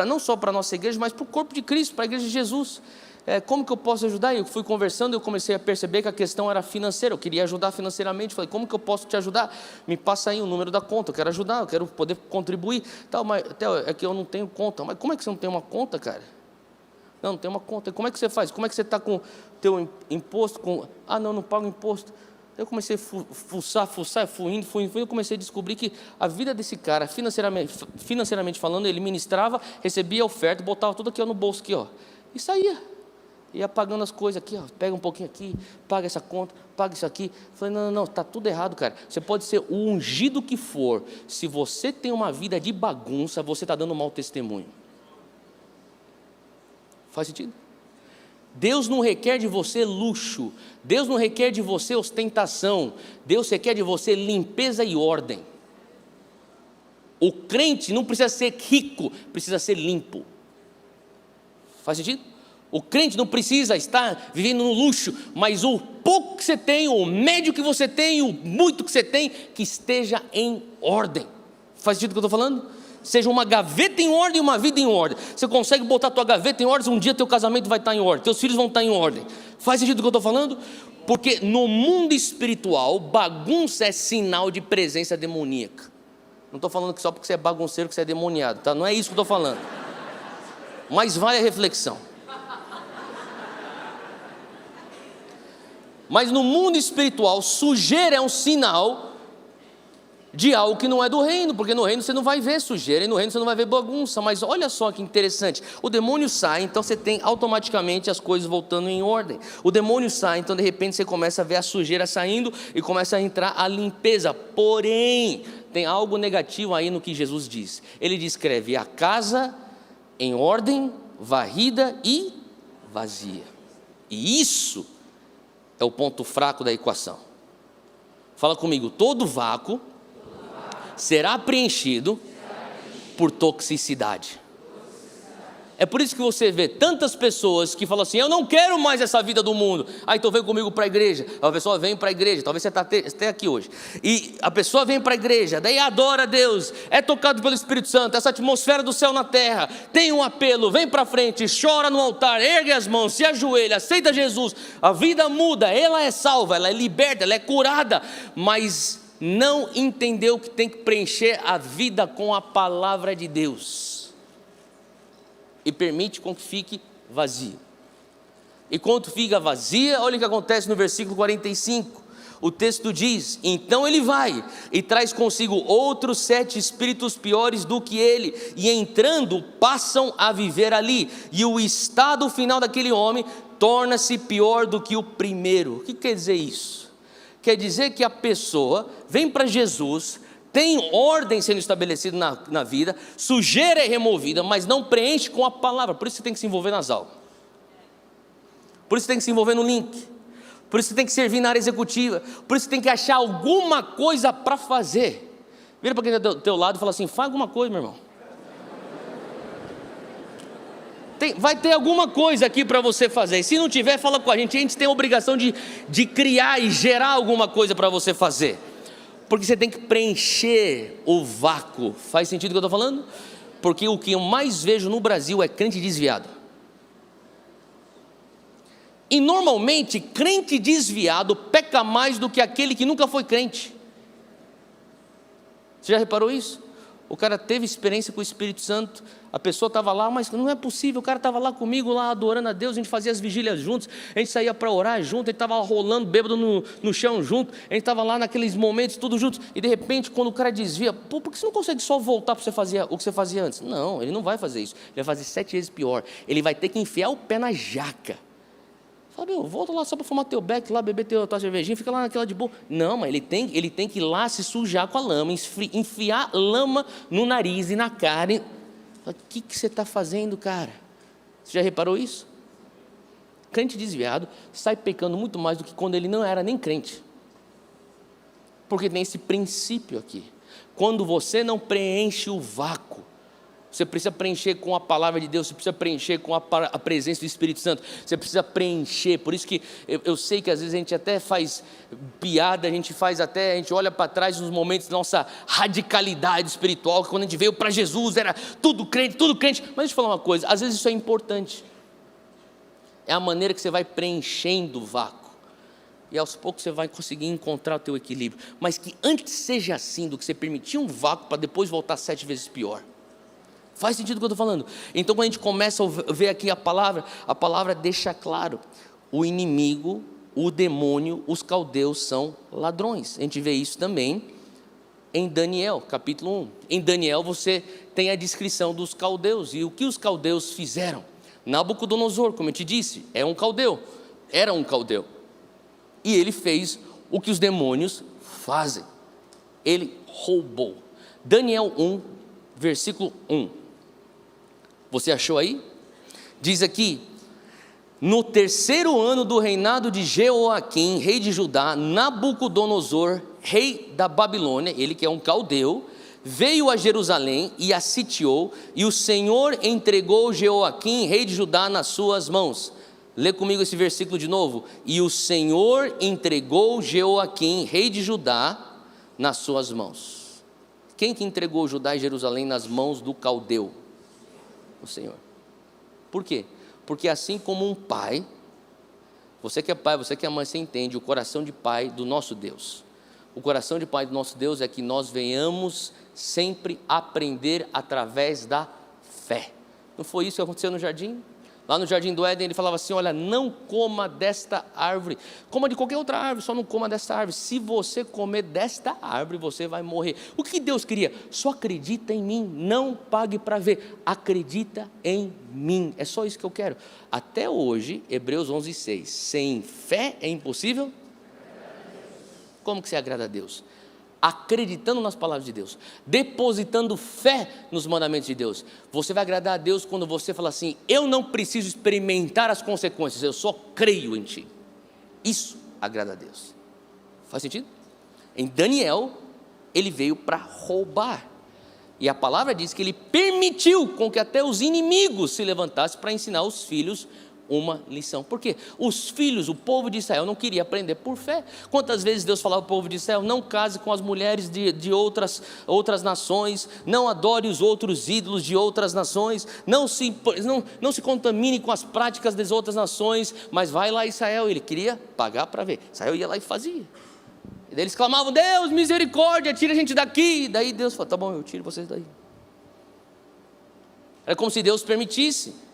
[SPEAKER 1] não só para a nossa igreja, mas para o corpo de Cristo, para a igreja de Jesus. Como que eu posso ajudar? Eu fui conversando, eu comecei a perceber que a questão era financeira, eu queria ajudar financeiramente. Falei: como que eu posso te ajudar? Me passa aí o número da conta, eu quero ajudar, eu quero poder contribuir. Mas é que eu não tenho conta. Mas como é que você não tem uma conta, cara? Não tem uma conta. Como é que você faz? Como é que você está com o teu imposto? Não pago imposto. Eu comecei a fuçar, fui indo, eu comecei a descobrir que a vida desse cara, financeiramente falando, ele ministrava, recebia a oferta, botava tudo aqui no bolso aqui, e saía, ia pagando as coisas aqui, pega um pouquinho aqui, paga essa conta, paga isso aqui. Falei: não, está tudo errado, cara. Você pode ser o ungido que for, se você tem uma vida de bagunça, você está dando um mau testemunho. Faz sentido? Deus não requer de você luxo, Deus não requer de você ostentação, Deus requer de você limpeza e ordem. O crente não precisa ser rico, precisa ser limpo. Faz sentido? O crente não precisa estar vivendo no luxo, mas o pouco que você tem, o médio que você tem, o muito que você tem, que esteja em ordem. Faz sentido o que eu estou falando? Seja uma gaveta em ordem e uma vida em ordem. Você consegue botar a tua gaveta em ordem, um dia teu casamento vai estar em ordem, teus filhos vão estar em ordem. Faz sentido o que eu estou falando? Porque no mundo espiritual, bagunça é sinal de presença demoníaca. Não estou falando que só porque você é bagunceiro que você é demoniado, tá? Não é isso que eu estou falando. Mas vale a reflexão. Mas no mundo espiritual, sujeira é um sinal de algo que não é do reino, porque no reino você não vai ver sujeira, e no reino você não vai ver bagunça. Mas olha só que interessante, o demônio sai, então você tem automaticamente as coisas voltando em ordem. O demônio sai, então de repente você começa a ver a sujeira saindo, e começa a entrar a limpeza. Porém, tem algo negativo aí no que Jesus diz. Ele descreve a casa em ordem, varrida e vazia. E isso é o ponto fraco da equação. Fala comigo, todo vácuo será preenchido por toxicidade. É por isso que você vê tantas pessoas que falam assim: eu não quero mais essa vida do mundo. Aí então vem comigo para a igreja. A pessoa vem para a igreja, talvez você está até aqui hoje. E a pessoa vem para a igreja, daí adora a Deus, é tocado pelo Espírito Santo, essa atmosfera do céu na terra, tem um apelo, vem para frente, chora no altar, ergue as mãos, se ajoelha, aceita Jesus. A vida muda, ela é salva, ela é liberta, ela é curada, mas não entendeu que tem que preencher a vida com a palavra de Deus, e permite com que fique vazio. E quando fica vazia, olha o que acontece no versículo 45, o texto diz: então ele vai e traz consigo outros 7 espíritos piores do que ele, e entrando passam a viver ali, e o estado final daquele homem torna-se pior do que o primeiro. O que quer dizer isso? Quer dizer que a pessoa vem para Jesus, tem ordem sendo estabelecida na vida, sujeira é removida, mas não preenche com a palavra. Por isso você tem que se envolver nas aulas, por isso você tem que se envolver no link, por isso você tem que servir na área executiva, por isso você tem que achar alguma coisa para fazer. Vira para quem está do teu lado e fala assim: faz alguma coisa, meu irmão. Vai ter alguma coisa aqui para você fazer, e se não tiver, fala com a gente tem a obrigação de criar e gerar alguma coisa para você fazer, porque você tem que preencher o vácuo. Faz sentido o que eu estou falando? Porque o que eu mais vejo no Brasil é crente desviado, e normalmente crente desviado peca mais do que aquele que nunca foi crente. Você já reparou isso? O cara teve experiência com o Espírito Santo, a pessoa estava lá, mas não é possível, o cara estava lá comigo, lá adorando a Deus, a gente fazia as vigílias juntos, a gente saía para orar junto, a gente estava rolando bêbado no chão junto, a gente estava lá naqueles momentos tudo juntos, e de repente quando o cara desvia: pô, por que você não consegue só voltar para você fazer o que você fazia antes? Não, ele não vai fazer isso, ele vai fazer 7 vezes pior, ele vai ter que enfiar o pé na jaca. Fala: meu, volta lá só para fumar teu beck, lá beber tua cervejinha, fica lá naquela de boa. Não, mas ele tem que ir lá se sujar com a lama, enfiar lama no nariz e na cara. O que você está fazendo, cara? Você já reparou isso? Crente desviado sai pecando muito mais do que quando ele não era nem crente, porque tem esse princípio aqui: quando você não preenche o vácuo, você precisa preencher com a palavra de Deus, você precisa preencher com a presença do Espírito Santo, você precisa preencher. Por isso que eu sei que às vezes a gente até faz piada, a gente olha para trás nos momentos da nossa radicalidade espiritual, que quando a gente veio para Jesus era tudo crente, mas deixa eu falar uma coisa, às vezes isso é importante, é a maneira que você vai preenchendo o vácuo, e aos poucos você vai conseguir encontrar o teu equilíbrio, mas que antes seja assim, do que você permitir um vácuo para depois voltar 7 vezes pior. Faz sentido o que eu estou falando? Então quando a gente começa a ver aqui a palavra deixa claro: o inimigo, o demônio, os caldeus são ladrões. A gente vê isso também em Daniel, capítulo 1. Em Daniel você tem a descrição dos caldeus, e o que os caldeus fizeram. Nabucodonosor, como eu te disse, era um caldeu, e ele fez o que os demônios fazem, ele roubou. Daniel 1, versículo 1, você achou aí? Diz aqui: no 3º ano do reinado de Jeoaquim, rei de Judá, Nabucodonosor, rei da Babilônia, ele que é um caldeu, veio a Jerusalém e a sitiou, e o Senhor entregou Jeoaquim, rei de Judá, nas suas mãos. Lê comigo esse versículo de novo: e o Senhor entregou Jeoaquim, rei de Judá, nas suas mãos. Quem que entregou Judá e Jerusalém nas mãos do caldeu? O Senhor. Por quê? Porque assim como um pai, você que é pai, você que é mãe, você entende o coração de pai do nosso Deus. O coração de pai do nosso Deus é que nós venhamos sempre aprender através da fé. Não foi isso que aconteceu no jardim? Lá no jardim do Éden ele falava assim, olha, não coma desta árvore, coma de qualquer outra árvore, só não coma desta árvore. Se você comer desta árvore, você vai morrer. O que Deus queria? Só acredita em mim, não pague para ver, acredita em mim, é só isso que eu quero. Até hoje, Hebreus 11:6, sem fé é impossível. Como que você agrada a Deus? Acreditando nas palavras de Deus, depositando fé nos mandamentos de Deus. Você vai agradar a Deus quando você fala assim, eu não preciso experimentar as consequências, eu só creio em ti. Isso agrada a Deus. Faz sentido? Em Daniel, ele veio para roubar, e a palavra diz que ele permitiu com que até os inimigos se levantassem para ensinar os filhos uma lição. Por quê? Os filhos, o povo de Israel não queria aprender por fé. Quantas vezes Deus falava ao povo de Israel, não case com as mulheres de outras nações, não adore os outros ídolos de outras nações, não se contamine com as práticas das outras nações, mas vai lá Israel, ele queria pagar para ver. Israel ia lá e fazia. E daí eles clamavam, Deus, misericórdia, tira a gente daqui. E daí Deus falou, tá bom, eu tiro vocês daí. Era como se Deus permitisse.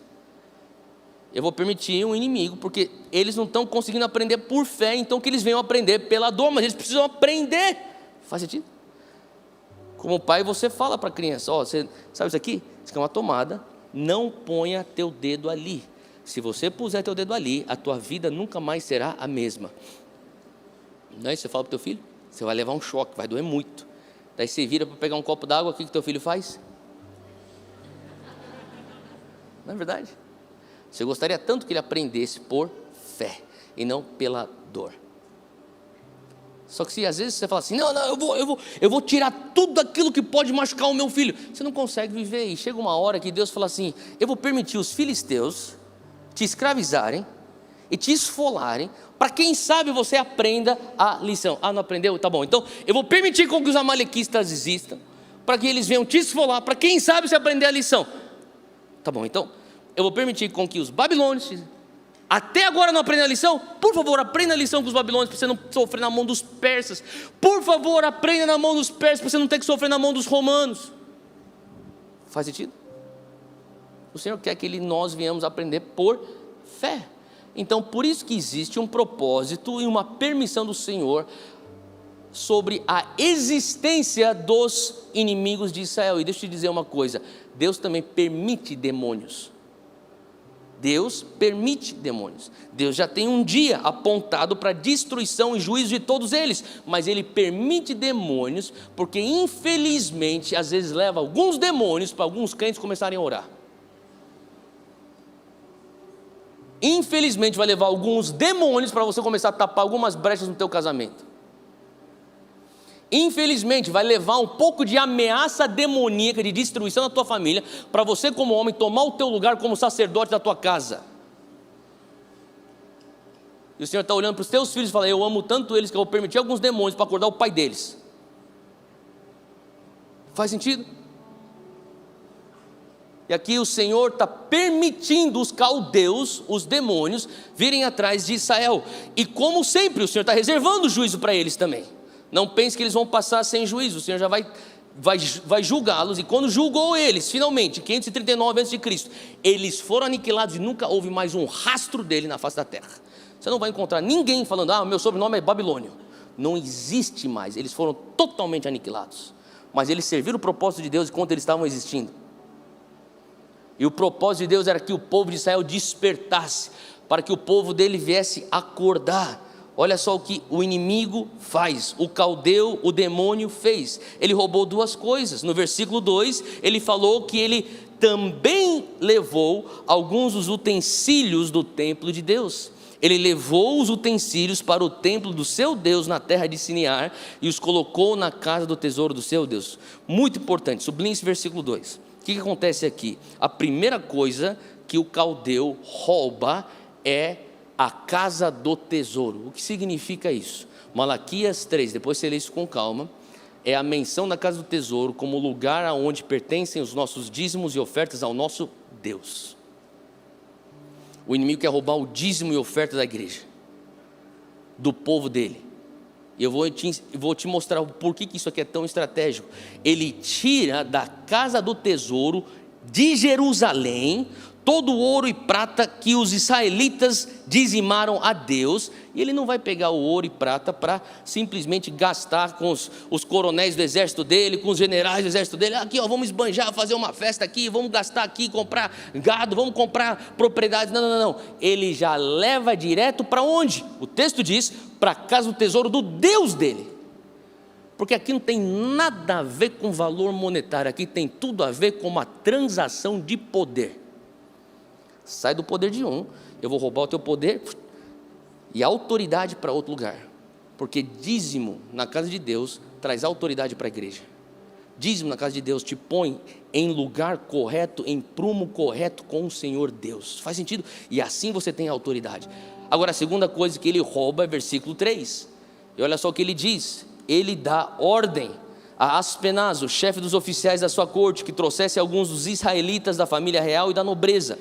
[SPEAKER 1] Eu vou permitir um inimigo, porque eles não estão conseguindo aprender por fé, então que eles venham aprender pela dor, mas eles precisam aprender. Faz sentido? Como pai, você fala para a criança, você sabe isso aqui? Isso aqui é uma tomada, não ponha teu dedo ali. Se você puser teu dedo ali, a tua vida nunca mais será a mesma. Não é isso que você fala para o teu filho? Você vai levar um choque, vai doer muito. Daí você vira para pegar um copo d'água, o que teu filho faz? Não é verdade? Você gostaria tanto que ele aprendesse por fé e não pela dor. Só que se às vezes você fala assim, não, eu vou tirar tudo aquilo que pode machucar o meu filho, você não consegue viver. E chega uma hora que Deus fala assim, eu vou permitir os filisteus te escravizarem e te esfolarem, para quem sabe você aprenda a lição. Não aprendeu? Tá bom, então eu vou permitir com que os amalequistas existam, para que eles venham te esfolar, para quem sabe você aprender a lição. Tá bom, então eu vou permitir com que os babilônios, até agora não aprendem a lição, por favor, aprenda a lição com os babilônios, para você não sofrer na mão dos persas. Por favor, aprenda na mão dos persas, para você não ter que sofrer na mão dos romanos. Faz sentido? O Senhor quer que nós venhamos aprender por fé. Então, por isso que existe um propósito e uma permissão do Senhor sobre a existência dos inimigos de Israel. E deixa eu te dizer uma coisa, Deus também permite demônios. Deus permite demônios. Deus já tem um dia apontado para destruição e juízo de todos eles, mas Ele permite demônios, porque infelizmente, às vezes leva alguns demônios para alguns crentes começarem a orar. Infelizmente vai levar alguns demônios para você começar a tapar algumas brechas no teu casamento. Infelizmente vai levar um pouco de ameaça demoníaca de destruição da tua família, para você como homem tomar o teu lugar como sacerdote da tua casa. E o Senhor está olhando para os teus filhos e fala, eu amo tanto eles que eu vou permitir alguns demônios para acordar o pai deles. Faz sentido? E aqui o Senhor está permitindo os caldeus, os demônios, virem atrás de Israel. E como sempre o Senhor está reservando juízo para eles também. Não pense que eles vão passar sem juízo, o Senhor já vai julgá-los. E quando julgou eles, finalmente, 539 a.C., eles foram aniquilados e nunca houve mais um rastro dele na face da terra. Você não vai encontrar ninguém falando, meu sobrenome é Babilônio. Não existe mais, eles foram totalmente aniquilados. Mas eles serviram o propósito de Deus enquanto eles estavam existindo. E o propósito de Deus era que o povo de Israel despertasse, para que o povo dele viesse acordar. Olha só o que o inimigo faz, o caldeu, o demônio fez. Ele roubou duas coisas. No versículo 2, ele falou que ele também levou alguns dos utensílios do templo de Deus. Ele levou os utensílios para o templo do seu Deus na terra de Sinear e os colocou na casa do tesouro do seu Deus. Muito importante, sublinhe esse versículo 2. O que acontece aqui? A primeira coisa que o caldeu rouba é a casa do tesouro. O que significa isso? Malaquias 3, depois você lê isso com calma, é a menção na casa do tesouro como lugar aonde pertencem os nossos dízimos e ofertas ao nosso Deus. O inimigo quer roubar o dízimo e oferta da igreja, do povo dele. E eu vou te mostrar por que isso aqui é tão estratégico. Ele tira da casa do tesouro de Jerusalém todo o ouro e prata que os israelitas dizimaram a Deus, e ele não vai pegar o ouro e prata para simplesmente gastar com os coronéis do exército dele, com os generais do exército dele. Aqui, ó, vamos esbanjar, fazer uma festa aqui, vamos gastar aqui, comprar gado, vamos comprar propriedades. Não. Ele já leva direto para onde? O texto diz, para a casa do tesouro do Deus dele. Porque aqui não tem nada a ver com valor monetário, aqui tem tudo a ver com uma transação de poder. Sai do poder de um, eu vou roubar o teu poder e autoridade para outro lugar. Porque dízimo na casa de Deus traz autoridade para a igreja. Dízimo na casa de Deus te põe em lugar correto, em prumo correto com o Senhor Deus. Faz sentido? E assim você tem autoridade. Agora a segunda coisa que ele rouba é versículo 3. E olha só o que ele diz. Ele dá ordem a Aspenaz, o chefe dos oficiais da sua corte, que trouxesse alguns dos israelitas da família real e da nobreza.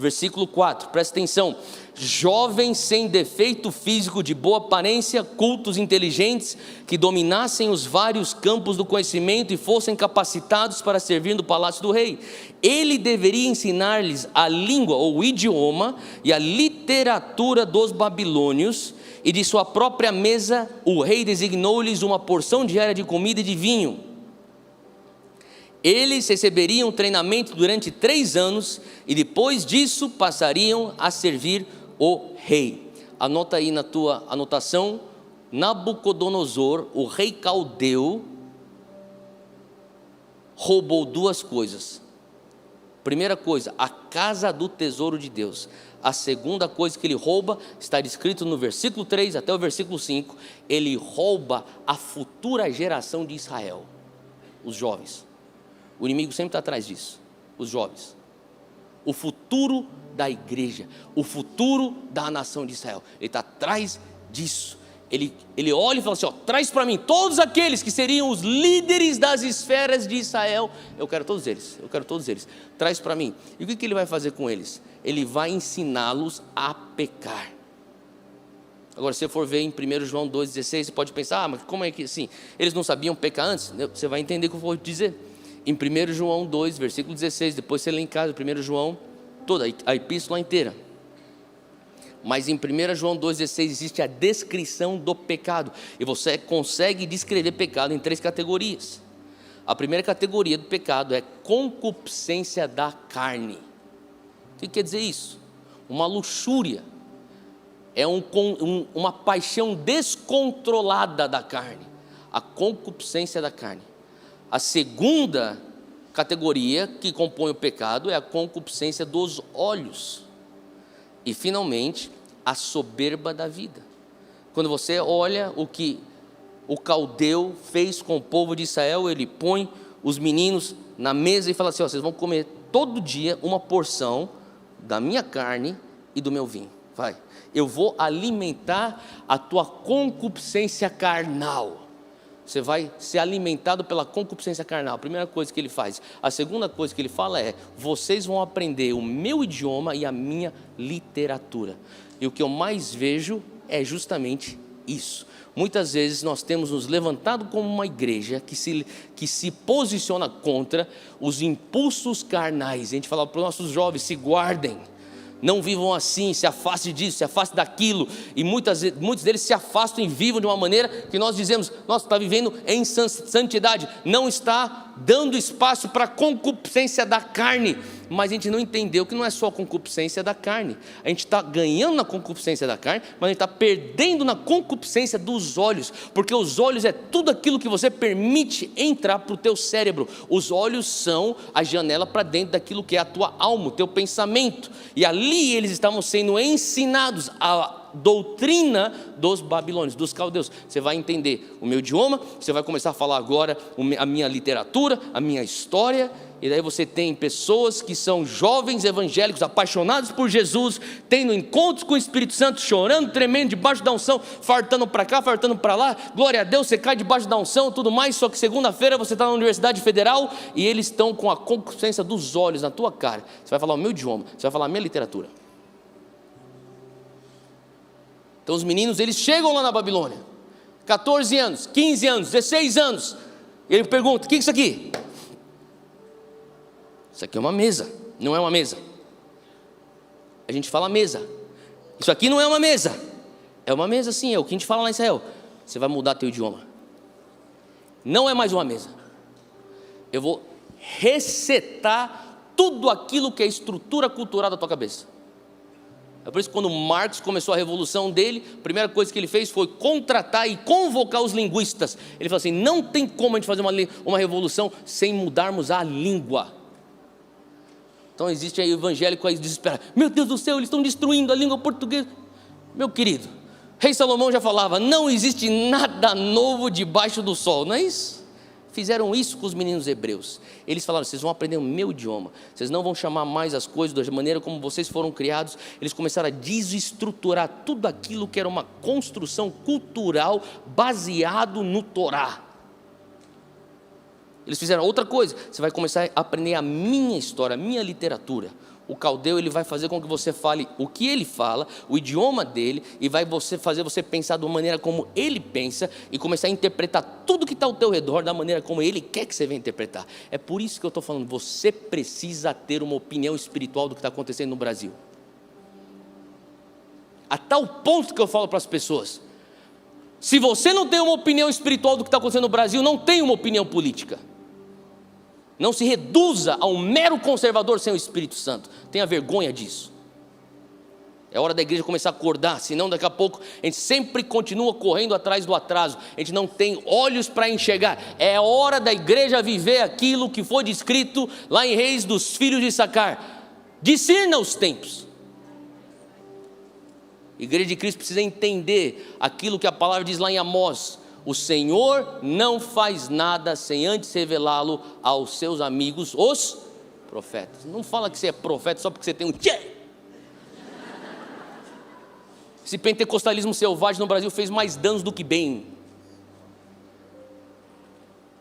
[SPEAKER 1] Versículo 4, presta atenção: jovens sem defeito físico, de boa aparência, cultos, inteligentes, que dominassem os vários campos do conhecimento e fossem capacitados para servir no palácio do rei. Ele deveria ensinar-lhes a língua ou o idioma e a literatura dos babilônios, e de sua própria mesa o rei designou-lhes uma porção diária de comida e de vinho. Eles receberiam treinamento durante 3 anos e depois disso passariam a servir o rei. Anota aí na tua anotação: Nabucodonosor, o rei caldeu, roubou 2 coisas. Primeira coisa, a casa do tesouro de Deus. A segunda coisa que ele rouba, está descrito no versículo 3 até o versículo 5, ele rouba a futura geração de Israel, os jovens. O inimigo sempre está atrás disso, os jovens. O futuro da igreja, o futuro da nação de Israel, ele está atrás disso. Ele olha e fala assim, ó, traz para mim todos aqueles que seriam os líderes das esferas de Israel. Eu quero todos eles, traz para mim. E o que ele vai fazer com eles? Ele vai ensiná-los a pecar. Agora, se você for ver em 1 João 2,16, você pode pensar, mas como é que assim? Eles não sabiam pecar antes? Você vai entender o que eu vou te dizer. Em 1 João 2, versículo 16, depois você lê em casa, 1 João, toda a epístola inteira. Mas em 1 João 2,16 existe a descrição do pecado, e você consegue descrever pecado em 3 categorias. A primeira categoria do pecado é concupiscência da carne. O que quer dizer isso? Uma luxúria, é uma paixão descontrolada da carne, a concupiscência da carne. A segunda categoria que compõe o pecado é a concupiscência dos olhos. E finalmente, a soberba da vida. Quando você olha o que o caldeu fez com o povo de Israel, ele põe os meninos na mesa e fala assim, ó, vocês vão comer todo dia uma porção da minha carne e do meu vinho. Vai, eu vou alimentar a tua concupiscência carnal. Você vai ser alimentado pela concupiscência carnal. A primeira coisa que ele faz. A segunda coisa que ele fala é, vocês vão aprender o meu idioma e a minha literatura. E o que eu mais vejo é justamente isso. Muitas vezes nós temos nos levantado como uma igreja que se posiciona contra os impulsos carnais. A gente fala para os nossos jovens, se guardem. Não vivam assim, se afastem disso, se afastem daquilo. E muitos deles se afastam e vivam de uma maneira que nós dizemos, nossa, está vivendo em santidade. Não está dando espaço para a concupiscência da carne. Mas a gente não entendeu que não é só a concupiscência da carne. A gente está ganhando na concupiscência da carne, mas a gente está perdendo na concupiscência dos olhos. Porque os olhos é tudo aquilo que você permite entrar para o teu cérebro. Os olhos são a janela para dentro daquilo que é a tua alma, o teu pensamento. E ali eles estavam sendo ensinados a doutrina dos babilônios, dos caldeus. Você vai entender o meu idioma, você vai começar a falar agora a minha literatura, a minha história. E daí você tem pessoas que são jovens evangélicos, apaixonados por Jesus, tendo encontros com o Espírito Santo, chorando, tremendo, debaixo da unção, fartando para cá, fartando para lá, glória a Deus, você cai debaixo da unção, tudo mais, só que segunda-feira você está na Universidade Federal, e eles estão com a concupiscência dos olhos na tua cara. Você vai falar o meu idioma, você vai falar a minha literatura. Então os meninos, eles chegam lá na Babilônia, 14 anos, 15 anos, 16 anos, e ele pergunta, o que é isso aqui? Isso aqui é uma mesa, não é uma mesa. A gente fala mesa. Isso aqui não é uma mesa. É uma mesa sim, é o que a gente fala lá em Israel. Você vai mudar teu idioma. Não é mais uma mesa. Eu vou resetar tudo aquilo que é estrutura cultural da tua cabeça. É por isso que quando Marx começou a revolução dele, a primeira coisa que ele fez foi contratar e convocar os linguistas. Ele falou assim, não tem como a gente fazer uma revolução sem mudarmos a língua. Então existe aí o evangélico aí desesperado, meu Deus do céu, eles estão destruindo a língua portuguesa. Meu querido, Rei Salomão já falava, não existe nada novo debaixo do sol, não é isso? Fizeram isso com os meninos hebreus. Eles falaram, vocês vão aprender o meu idioma, vocês não vão chamar mais as coisas da maneira como vocês foram criados. Eles começaram a desestruturar tudo aquilo que era uma construção cultural baseado no Torá. Eles fizeram outra coisa, você vai começar a aprender a minha história, a minha literatura. O caldeu, ele vai fazer com que você fale o que ele fala, o idioma dele, e vai fazer você pensar da maneira como ele pensa, e começar a interpretar tudo que está ao teu redor da maneira como ele quer que você venha interpretar. É por isso que eu estou falando, você precisa ter uma opinião espiritual do que está acontecendo no Brasil. A tal ponto que eu falo para as pessoas, se você não tem uma opinião espiritual do que está acontecendo no Brasil, não tem uma opinião política. Não se reduza a um mero conservador sem o Espírito Santo. Tenha vergonha disso. É hora da igreja começar a acordar, senão daqui a pouco a gente sempre continua correndo atrás do atraso. A gente não tem olhos para enxergar. É hora da igreja viver aquilo que foi descrito lá em Reis dos filhos de Issacar. Discirna os tempos. A igreja de Cristo precisa entender aquilo que a palavra diz lá em Amós. O Senhor não faz nada sem antes revelá-lo aos seus amigos, os profetas. Não fala que você é profeta só porque você tem um tchê. Esse pentecostalismo selvagem no Brasil fez mais danos do que bem.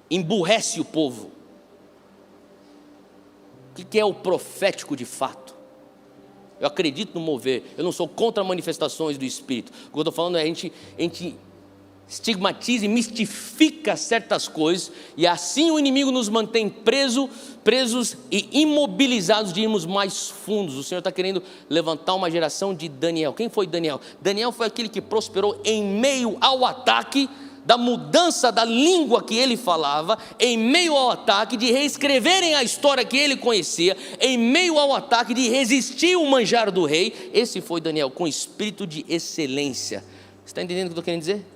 [SPEAKER 1] Emburrece o povo. O que é o profético de fato? Eu acredito no mover, eu não sou contra manifestações do Espírito. O que eu estou falando é a gente estigmatiza e mistifica certas coisas, e assim o inimigo nos mantém presos e imobilizados de irmos mais fundos. O Senhor está querendo levantar uma geração de Daniel. Quem foi Daniel? Daniel foi aquele que prosperou em meio ao ataque da mudança da língua que ele falava, em meio ao ataque de reescreverem a história que ele conhecia, em meio ao ataque de resistir o manjar do rei. Esse foi Daniel, com espírito de excelência. Você está entendendo o que eu estou querendo dizer?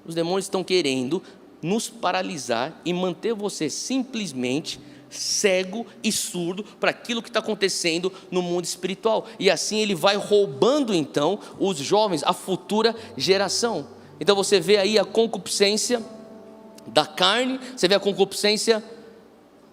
[SPEAKER 1] Os demônios estão querendo nos paralisar e manter você simplesmente cego e surdo para aquilo que está acontecendo no mundo espiritual. E assim ele vai roubando então os jovens, a futura geração. Então você vê aí a concupiscência da carne, você vê a concupiscência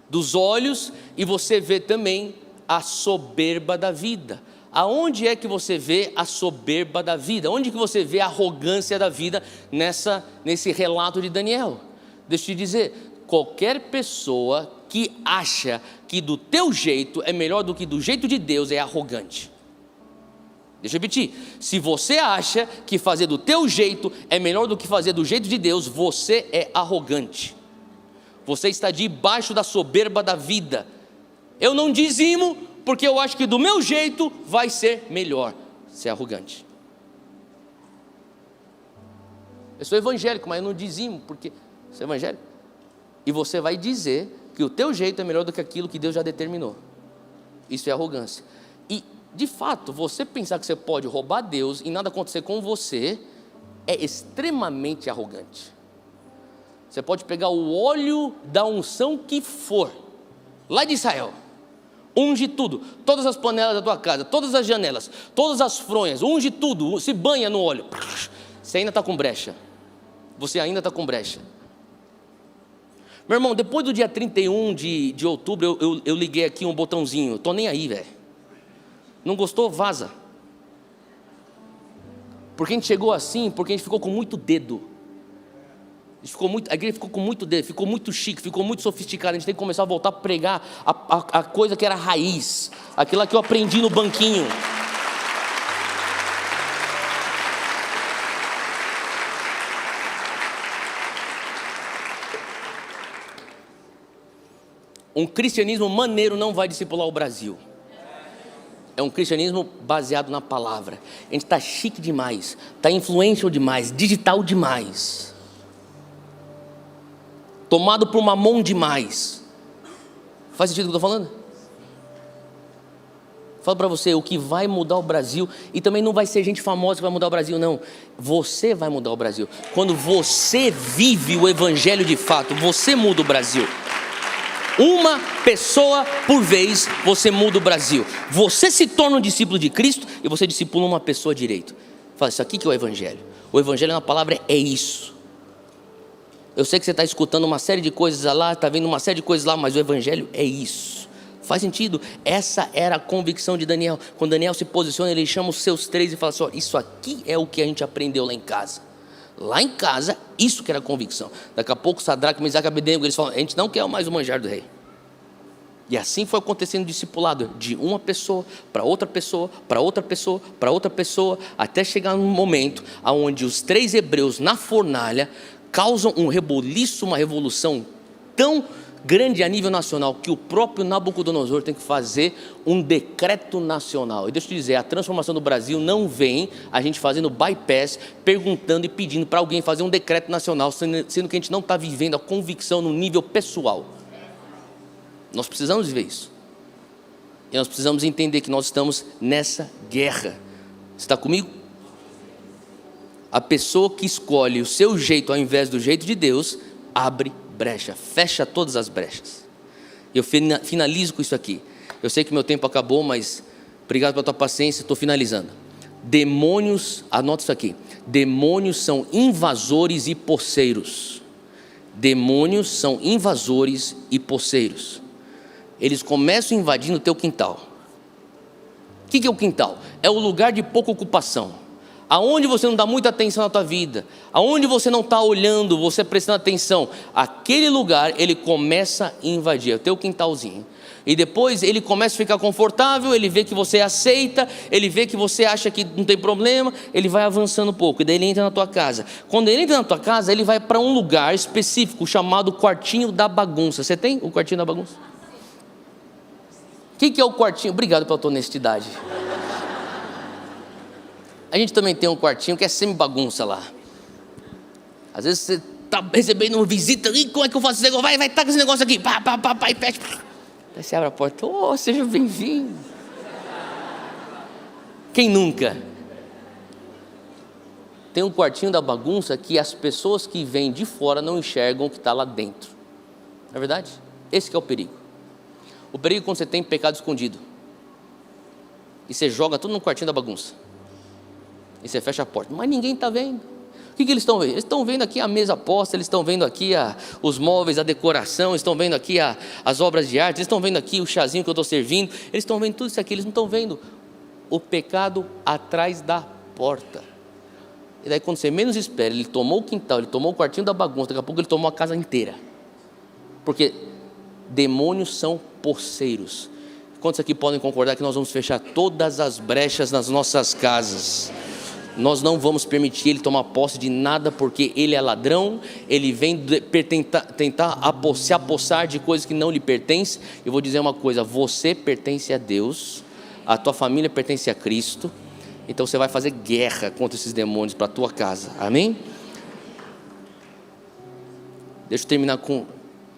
[SPEAKER 1] dos olhos, e você vê também a soberba da vida. Aonde é que você vê a soberba da vida? Onde que você vê a arrogância da vida nesse relato de Daniel? Deixa eu te dizer, qualquer pessoa que acha que do teu jeito é melhor do que do jeito de Deus é arrogante. Deixa eu repetir, se você acha que fazer do teu jeito é melhor do que fazer do jeito de Deus, você é arrogante. Você está debaixo da soberba da vida. Eu não dizimo porque eu acho que do meu jeito vai ser melhor. Você é arrogante. Eu sou evangélico, mas eu não dizimo porque você é evangélico. E você vai dizer que o teu jeito é melhor do que aquilo que Deus já determinou. Isso é arrogância. E de fato, você pensar que você pode roubar Deus e nada acontecer com você é extremamente arrogante. Você pode pegar o óleo da unção que for, lá de Israel, Unge tudo, todas as panelas da tua casa, todas as janelas, todas as fronhas, unge tudo, se banha no óleo. Você ainda está com brecha. Você ainda está com brecha. Meu irmão, depois do dia 31 de outubro, eu liguei aqui um botãozinho. Estou nem aí, velho. Não gostou? Vaza. Porque a gente chegou assim, porque a gente ficou com muito dedo. A igreja ficou com muito dedo, ficou muito chique, ficou muito sofisticada. A gente tem que começar a voltar a pregar a coisa que era raiz, aquilo que eu aprendi no banquinho. Um cristianismo maneiro não vai discipular o Brasil. É um cristianismo baseado na palavra. A gente está chique demais, está influential demais, digital demais, tomado por mamão demais. Faz sentido o que eu estou falando? Falo para você, o que vai mudar o Brasil, e também não vai ser gente famosa que vai mudar o Brasil, não. Você vai mudar o Brasil. Quando você vive o evangelho de fato, você muda o Brasil. Uma pessoa por vez você muda o Brasil. Você se torna um discípulo de Cristo e você discipula uma pessoa direito. Fala, isso aqui que é o evangelho. O evangelho na palavra é isso. Eu sei que você está escutando uma série de coisas lá, está vendo uma série de coisas lá, mas o evangelho é isso. Faz sentido? Essa era a convicção de Daniel. Quando Daniel se posiciona, ele chama os seus 3 e fala assim, ó, isso aqui é o que a gente aprendeu lá em casa. Lá em casa, isso que era convicção. Daqui a pouco, Sadraque, Mesaque e Abednego, eles falam, a gente não quer mais o manjar do rei. E assim foi acontecendo o discipulado, de uma pessoa, para outra pessoa, para outra pessoa, para outra pessoa, até chegar num momento onde os 3 hebreus na fornalha causam um reboliço, uma revolução tão grande a nível nacional, que o próprio Nabucodonosor tem que fazer um decreto nacional. E deixa eu te dizer, a transformação do Brasil não vem a gente fazendo bypass, perguntando e pedindo para alguém fazer um decreto nacional, sendo que a gente não está vivendo a convicção no nível pessoal. Nós precisamos ver isso. E nós precisamos entender que nós estamos nessa guerra. Você está comigo? A pessoa que escolhe o seu jeito ao invés do jeito de Deus, abre brecha, fecha todas as brechas. Eu finalizo com isso aqui. Eu sei que meu tempo acabou, mas obrigado pela tua paciência, estou finalizando. Demônios, anota isso aqui. Demônios são invasores e poceiros. Demônios são invasores e poceiros. Eles começam invadindo o teu quintal. O que é o quintal? É o lugar de pouca ocupação. Aonde você não dá muita atenção na tua vida, aonde você não está olhando, você prestando atenção, aquele lugar ele começa a invadir, é o teu quintalzinho. E depois ele começa a ficar confortável, ele vê que você aceita, ele vê que você acha que não tem problema, ele vai avançando um pouco, e daí ele entra na tua casa. Quando ele entra na tua casa, ele vai para um lugar específico chamado quartinho da bagunça. Você tem o quartinho da bagunça? O que é o quartinho? Obrigado pela tua honestidade. A gente também tem um quartinho que é semi-bagunça lá. Às vezes você está recebendo uma visita, e como é que eu faço esse negócio? Vai, tá com esse negócio aqui, pá, e fecha. Aí você abre a porta, seja bem-vindo. Quem nunca? Tem um quartinho da bagunça que as pessoas que vêm de fora não enxergam o que está lá dentro. Não é verdade? Esse que é o perigo. O perigo é quando você tem pecado escondido. E você joga tudo no quartinho da bagunça. E você fecha a porta, mas ninguém está vendo. O que eles estão vendo? Eles estão vendo aqui a mesa posta, eles estão vendo aqui os móveis, a decoração, eles estão vendo aqui as obras de arte, eles estão vendo aqui o chazinho que eu estou servindo, eles estão vendo tudo isso aqui, eles não estão vendo o pecado atrás da porta. E daí quando você menos espera, ele tomou o quintal, ele tomou o quartinho da bagunça, daqui a pouco ele tomou a casa inteira. Porque demônios são poceiros. Quantos aqui podem concordar que nós vamos fechar todas as brechas nas nossas casas? Nós não vamos permitir ele tomar posse de nada, porque ele é ladrão, ele vem tentar se apossar de coisas que não lhe pertencem. Eu vou dizer uma coisa, você pertence a Deus, a tua família pertence a Cristo, então você vai fazer guerra contra esses demônios para a tua casa, amém? Deixa eu terminar com,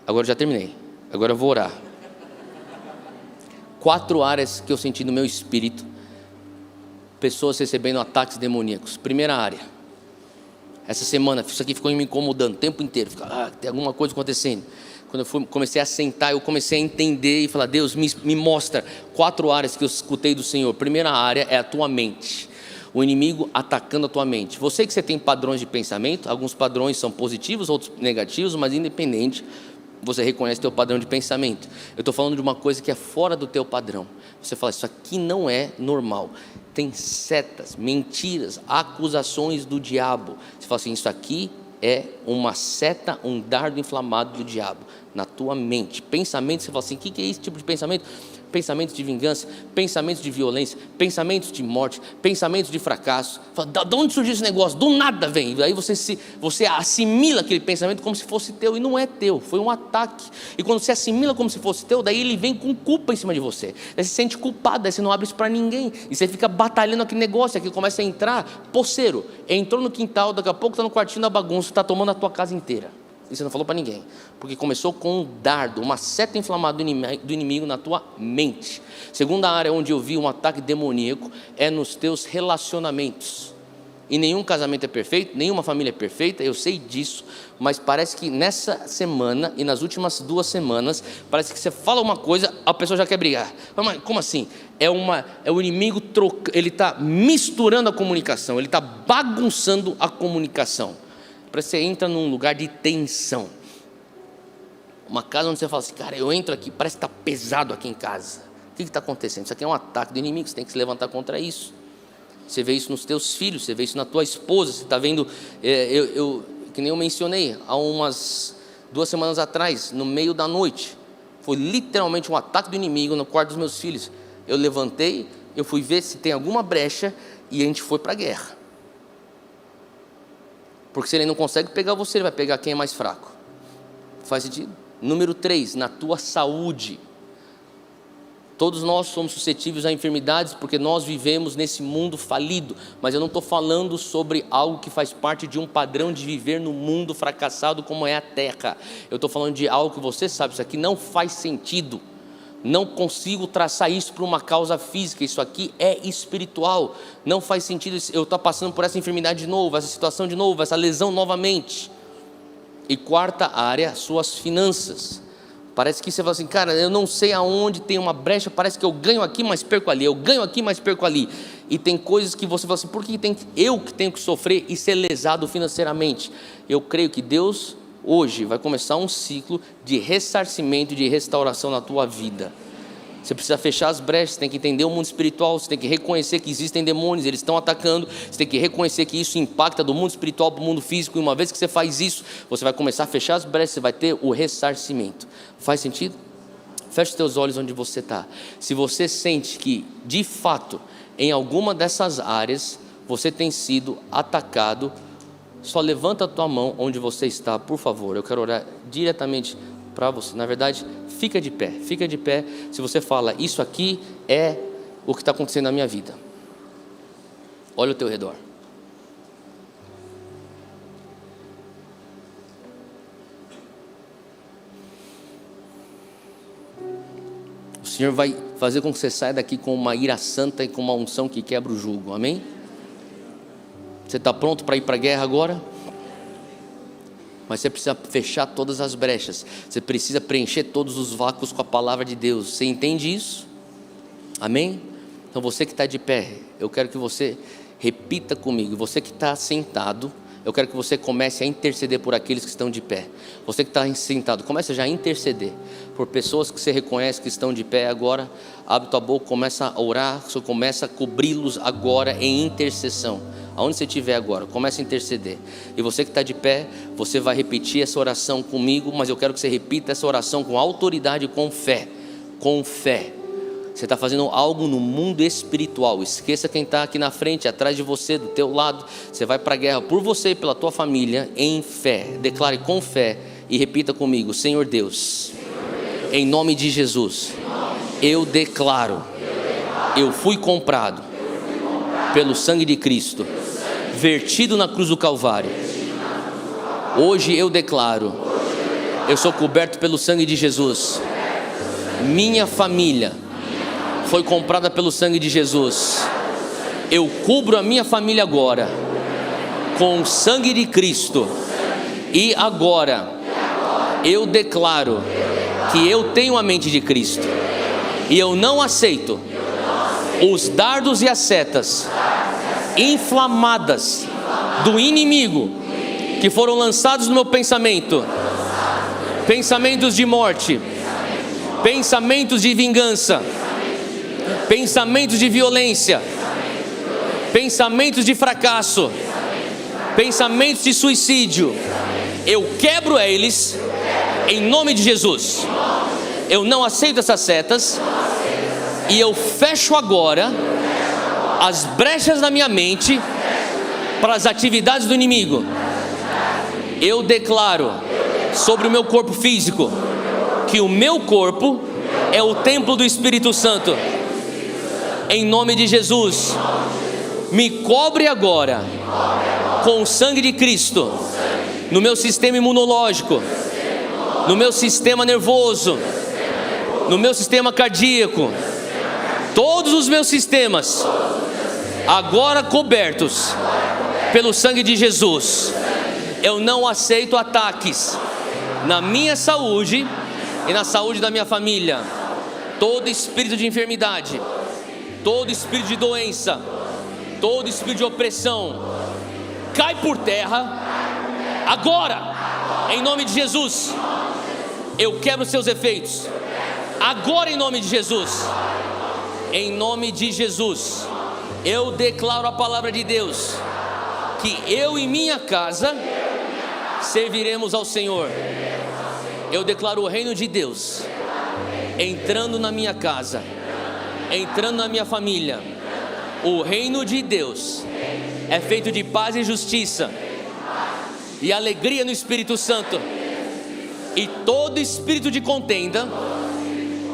[SPEAKER 1] agora eu já terminei, agora eu vou orar. 4 áreas que eu senti no meu espírito, pessoas recebendo ataques demoníacos. Primeira área, essa semana, isso aqui ficou me incomodando o tempo inteiro, tem alguma coisa acontecendo. quando eu comecei a sentar, eu comecei a entender e falar: Deus, me mostra 4 áreas que eu escutei do Senhor. Primeira área é a tua mente. O inimigo atacando a tua mente. Você que você tem padrões de pensamento, alguns padrões são positivos, outros negativos, mas independente, você reconhece teu padrão de pensamento. Eu estou falando de uma coisa que é fora do teu padrão. Você fala: isso aqui não é normal. Tem setas, mentiras, acusações do diabo. Você fala assim: isso aqui é uma seta, um dardo inflamado do diabo na tua mente. Pensamento, você fala assim: o que é esse tipo de pensamento? Pensamentos de vingança, pensamentos de violência, pensamentos de morte, pensamentos de fracasso. Fala: de onde surgiu esse negócio? Do nada vem. Aí você assimila aquele pensamento como se fosse teu, e não é teu, foi um ataque. E quando você assimila como se fosse teu, daí ele vem com culpa em cima de você. Daí você se sente culpado, daí você não abre isso para ninguém, e você fica batalhando aquele negócio, aquilo começa a entrar, poceiro, entrou no quintal, daqui a pouco está no quartinho da bagunça, está tomando a tua casa inteira. E você não falou para ninguém, porque começou com um dardo, uma seta inflamada do inimigo na tua mente. Segunda área onde eu vi um ataque demoníaco é nos teus relacionamentos. E nenhum casamento é perfeito, nenhuma família é perfeita, eu sei disso, mas parece que nessa semana e nas últimas 2 semanas, parece que você fala uma coisa, a pessoa já quer brigar. Mas como assim? É o inimigo, ele está misturando a comunicação, ele está bagunçando a comunicação. Parece que você entra num lugar de tensão. Uma casa onde você fala assim: cara, eu entro aqui, parece que está pesado aqui em casa. O que está acontecendo? Isso aqui é um ataque do inimigo, você tem que se levantar contra isso. Você vê isso nos teus filhos, você vê isso na tua esposa, você está vendo, que nem eu mencionei, há umas 2 semanas atrás, no meio da noite, foi literalmente um ataque do inimigo no quarto dos meus filhos. Eu levantei, eu fui ver se tem alguma brecha e a gente foi para a guerra. Porque se ele não consegue pegar você, ele vai pegar quem é mais fraco. Faz sentido? Número 3, na tua saúde. Todos nós somos suscetíveis a enfermidades porque nós vivemos nesse mundo falido. Mas eu não estou falando sobre algo que faz parte de um padrão de viver no mundo fracassado como é a terra. Eu estou falando de algo que você sabe, isso aqui não faz sentido. Não consigo traçar isso para uma causa física, isso aqui é espiritual. Não faz sentido eu estar passando por essa enfermidade de novo, essa situação de novo, essa lesão novamente. E quarta área, suas finanças. Parece que você fala assim: cara, eu não sei aonde tem uma brecha, parece que eu ganho aqui, mas perco ali, eu ganho aqui, mas perco ali. E tem coisas que você fala assim: por que eu que tenho que sofrer e ser lesado financeiramente? Eu creio que Deus hoje vai começar um ciclo de ressarcimento e de restauração na tua vida. Você precisa fechar as brechas, você tem que entender o mundo espiritual, você tem que reconhecer que existem demônios, eles estão atacando, você tem que reconhecer que isso impacta do mundo espiritual para o mundo físico, e uma vez que você faz isso, você vai começar a fechar as brechas, você vai ter o ressarcimento. Faz sentido? Feche os teus olhos onde você está. Se você sente que, de fato, em alguma dessas áreas, você tem sido atacado, só levanta a tua mão onde você está, por favor. Eu quero orar diretamente para você. Na verdade, fica de pé. Fica de pé se você fala: isso aqui é o que está acontecendo na minha vida. Olha o teu redor. O Senhor vai fazer com que você saia daqui com uma ira santa e com uma unção que quebra o jugo. Amém? Você está pronto para ir para a guerra agora? Mas você precisa fechar todas as brechas. Você precisa preencher todos os vácuos com a palavra de Deus. Você entende isso? Amém? Então você que está de pé, eu quero que você repita comigo. Você que está sentado, eu quero que você comece a interceder por aqueles que estão de pé. Você que está sentado, comece já a interceder por pessoas que você reconhece que estão de pé agora. Abre tua boca, começa a orar, você começa a cobri-los agora em intercessão. Aonde você estiver agora, comece a interceder. E você que está de pé, você vai repetir essa oração comigo, mas eu quero que você repita essa oração com autoridade e com fé. Com fé. Você está fazendo algo no mundo espiritual. Esqueça quem está aqui na frente, atrás de você, do teu lado. Você vai para a guerra por você e pela tua família em fé. Declare com fé e repita comigo: Senhor Deus, em nome de Jesus, eu declaro, eu fui comprado pelo sangue de Cristo, vertido na cruz do Calvário. Hoje eu declaro, eu sou coberto pelo sangue de Jesus. Minha família foi comprada pelo sangue de Jesus. Eu cubro a minha família agora com o sangue de Cristo. E agora Eu declaro que eu tenho a mente de Cristo e eu não aceito os dardos e as setas inflamadas do inimigo que foram lançados no meu pensamento, pensamentos de morte, pensamentos de vingança, pensamentos de violência, pensamentos de fracasso, pensamentos de suicídio. Eu quebro eles em nome de Jesus. Eu não aceito essas setas e eu fecho agora as brechas na minha mente para as atividades do inimigo. Eu declaro sobre o meu corpo físico que o meu corpo é o templo do Espírito Santo. Em nome de Jesus, me cobre agora com o sangue de Cristo no meu sistema imunológico, no meu sistema nervoso, no meu sistema cardíaco, todos os meus sistemas agora cobertos pelo sangue de Jesus. Eu não aceito ataques na minha saúde e na saúde da minha família. Todo espírito de enfermidade, todo espírito de doença, todo espírito de opressão, cai por terra agora, em nome de Jesus. Eu quebro seus efeitos agora, em nome de Jesus. Em nome de Jesus, eu declaro a palavra de Deus, que eu e minha casa serviremos ao Senhor. Eu declaro o reino de Deus entrando na minha casa, entrando na minha família. O reino de Deus é feito de paz e justiça e alegria no Espírito Santo. E todo espírito de contenda,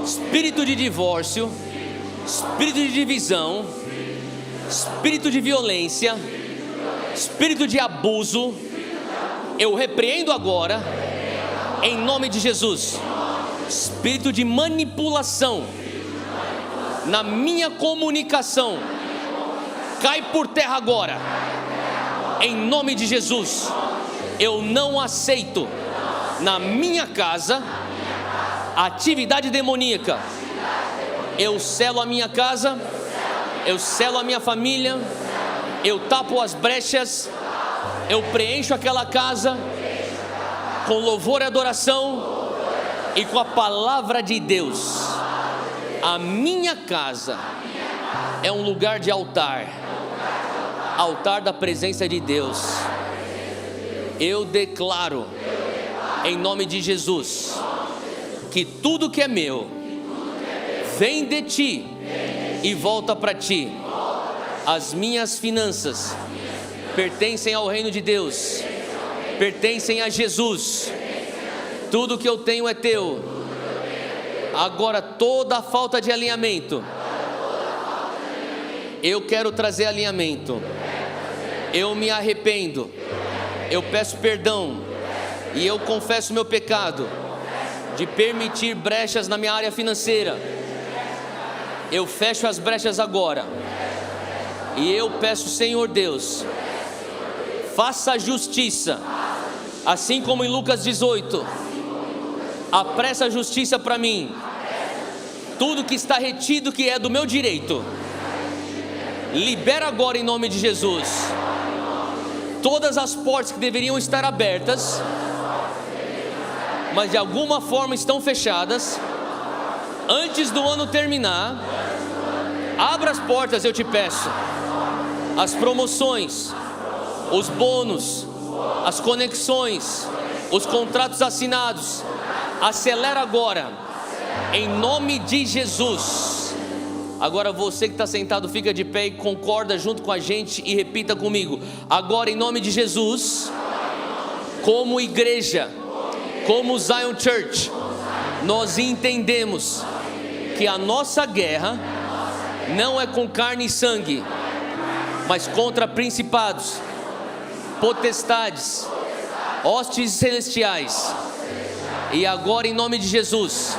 [SPEAKER 1] espírito de divórcio, espírito de divisão, espírito de violência, espírito de abuso, eu repreendo agora, em nome de Jesus. Espírito de manipulação na minha comunicação, cai por terra agora, em nome de Jesus. Eu não aceito na minha casa atividade demoníaca. Eu selo a minha casa, eu selo a minha família, eu tapo as brechas, eu preencho aquela casa com louvor e adoração e com a palavra de Deus. A minha casa é um lugar de altar, altar da presença de Deus. Eu declaro, em nome de Jesus, que tudo que é meu vem de ti e volta para ti. As minhas finanças pertencem ao reino de Deus, pertencem a Jesus. Tudo que eu tenho é teu. Agora toda a falta de alinhamento, eu quero trazer alinhamento. Eu me arrependo, eu peço perdão e eu confesso meu pecado de permitir brechas na minha área financeira. Eu fecho as brechas agora e eu peço, Senhor Deus, faça justiça, assim como em Lucas 18, apressa a justiça para mim. Tudo que está retido que é do meu direito, libera agora em nome de Jesus. Todas as portas que deveriam estar abertas, mas de alguma forma estão fechadas, antes do ano terminar, abra as portas, eu te peço. As promoções, os bônus, as conexões, os contratos assinados, acelera agora, em nome de Jesus. Agora você que está sentado, fica de pé e concorda junto com a gente e repita comigo. Agora, em nome de Jesus, como igreja, como Zion Church, nós entendemos que a nossa guerra não é com carne e sangue, mas contra principados, potestades, hostes celestiais. E agora, em nome de Jesus,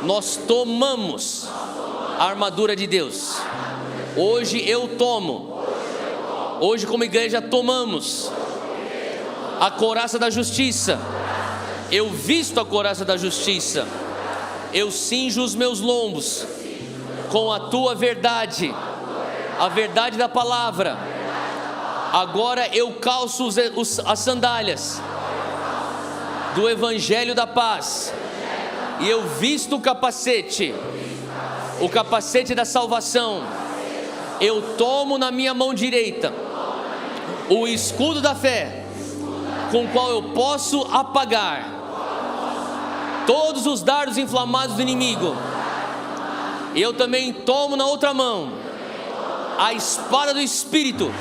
[SPEAKER 1] nós tomamos a armadura de Deus. Hoje eu tomo, hoje como igreja tomamos a couraça da justiça, Eu visto a couraça da justiça. Eu cinjo os meus lombos com a tua verdade, a verdade da palavra. Agora eu calço as sandálias do evangelho da paz. E eu visto o capacete da salvação. Eu tomo na minha mão direita o escudo da fé, com o qual eu posso apagar todos os dardos inflamados do inimigo. E eu também tomo na outra mão a espada do Espírito,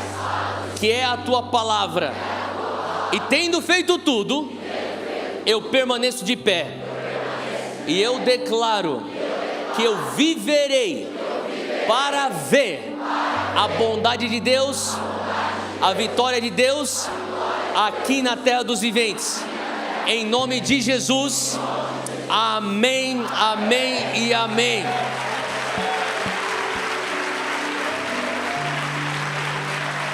[SPEAKER 1] que é a tua palavra. E tendo feito tudo, eu permaneço de pé. E eu declaro que eu viverei para ver a bondade de Deus, a vitória de Deus aqui na terra dos viventes. Em nome de Jesus. Amém, amém e amém.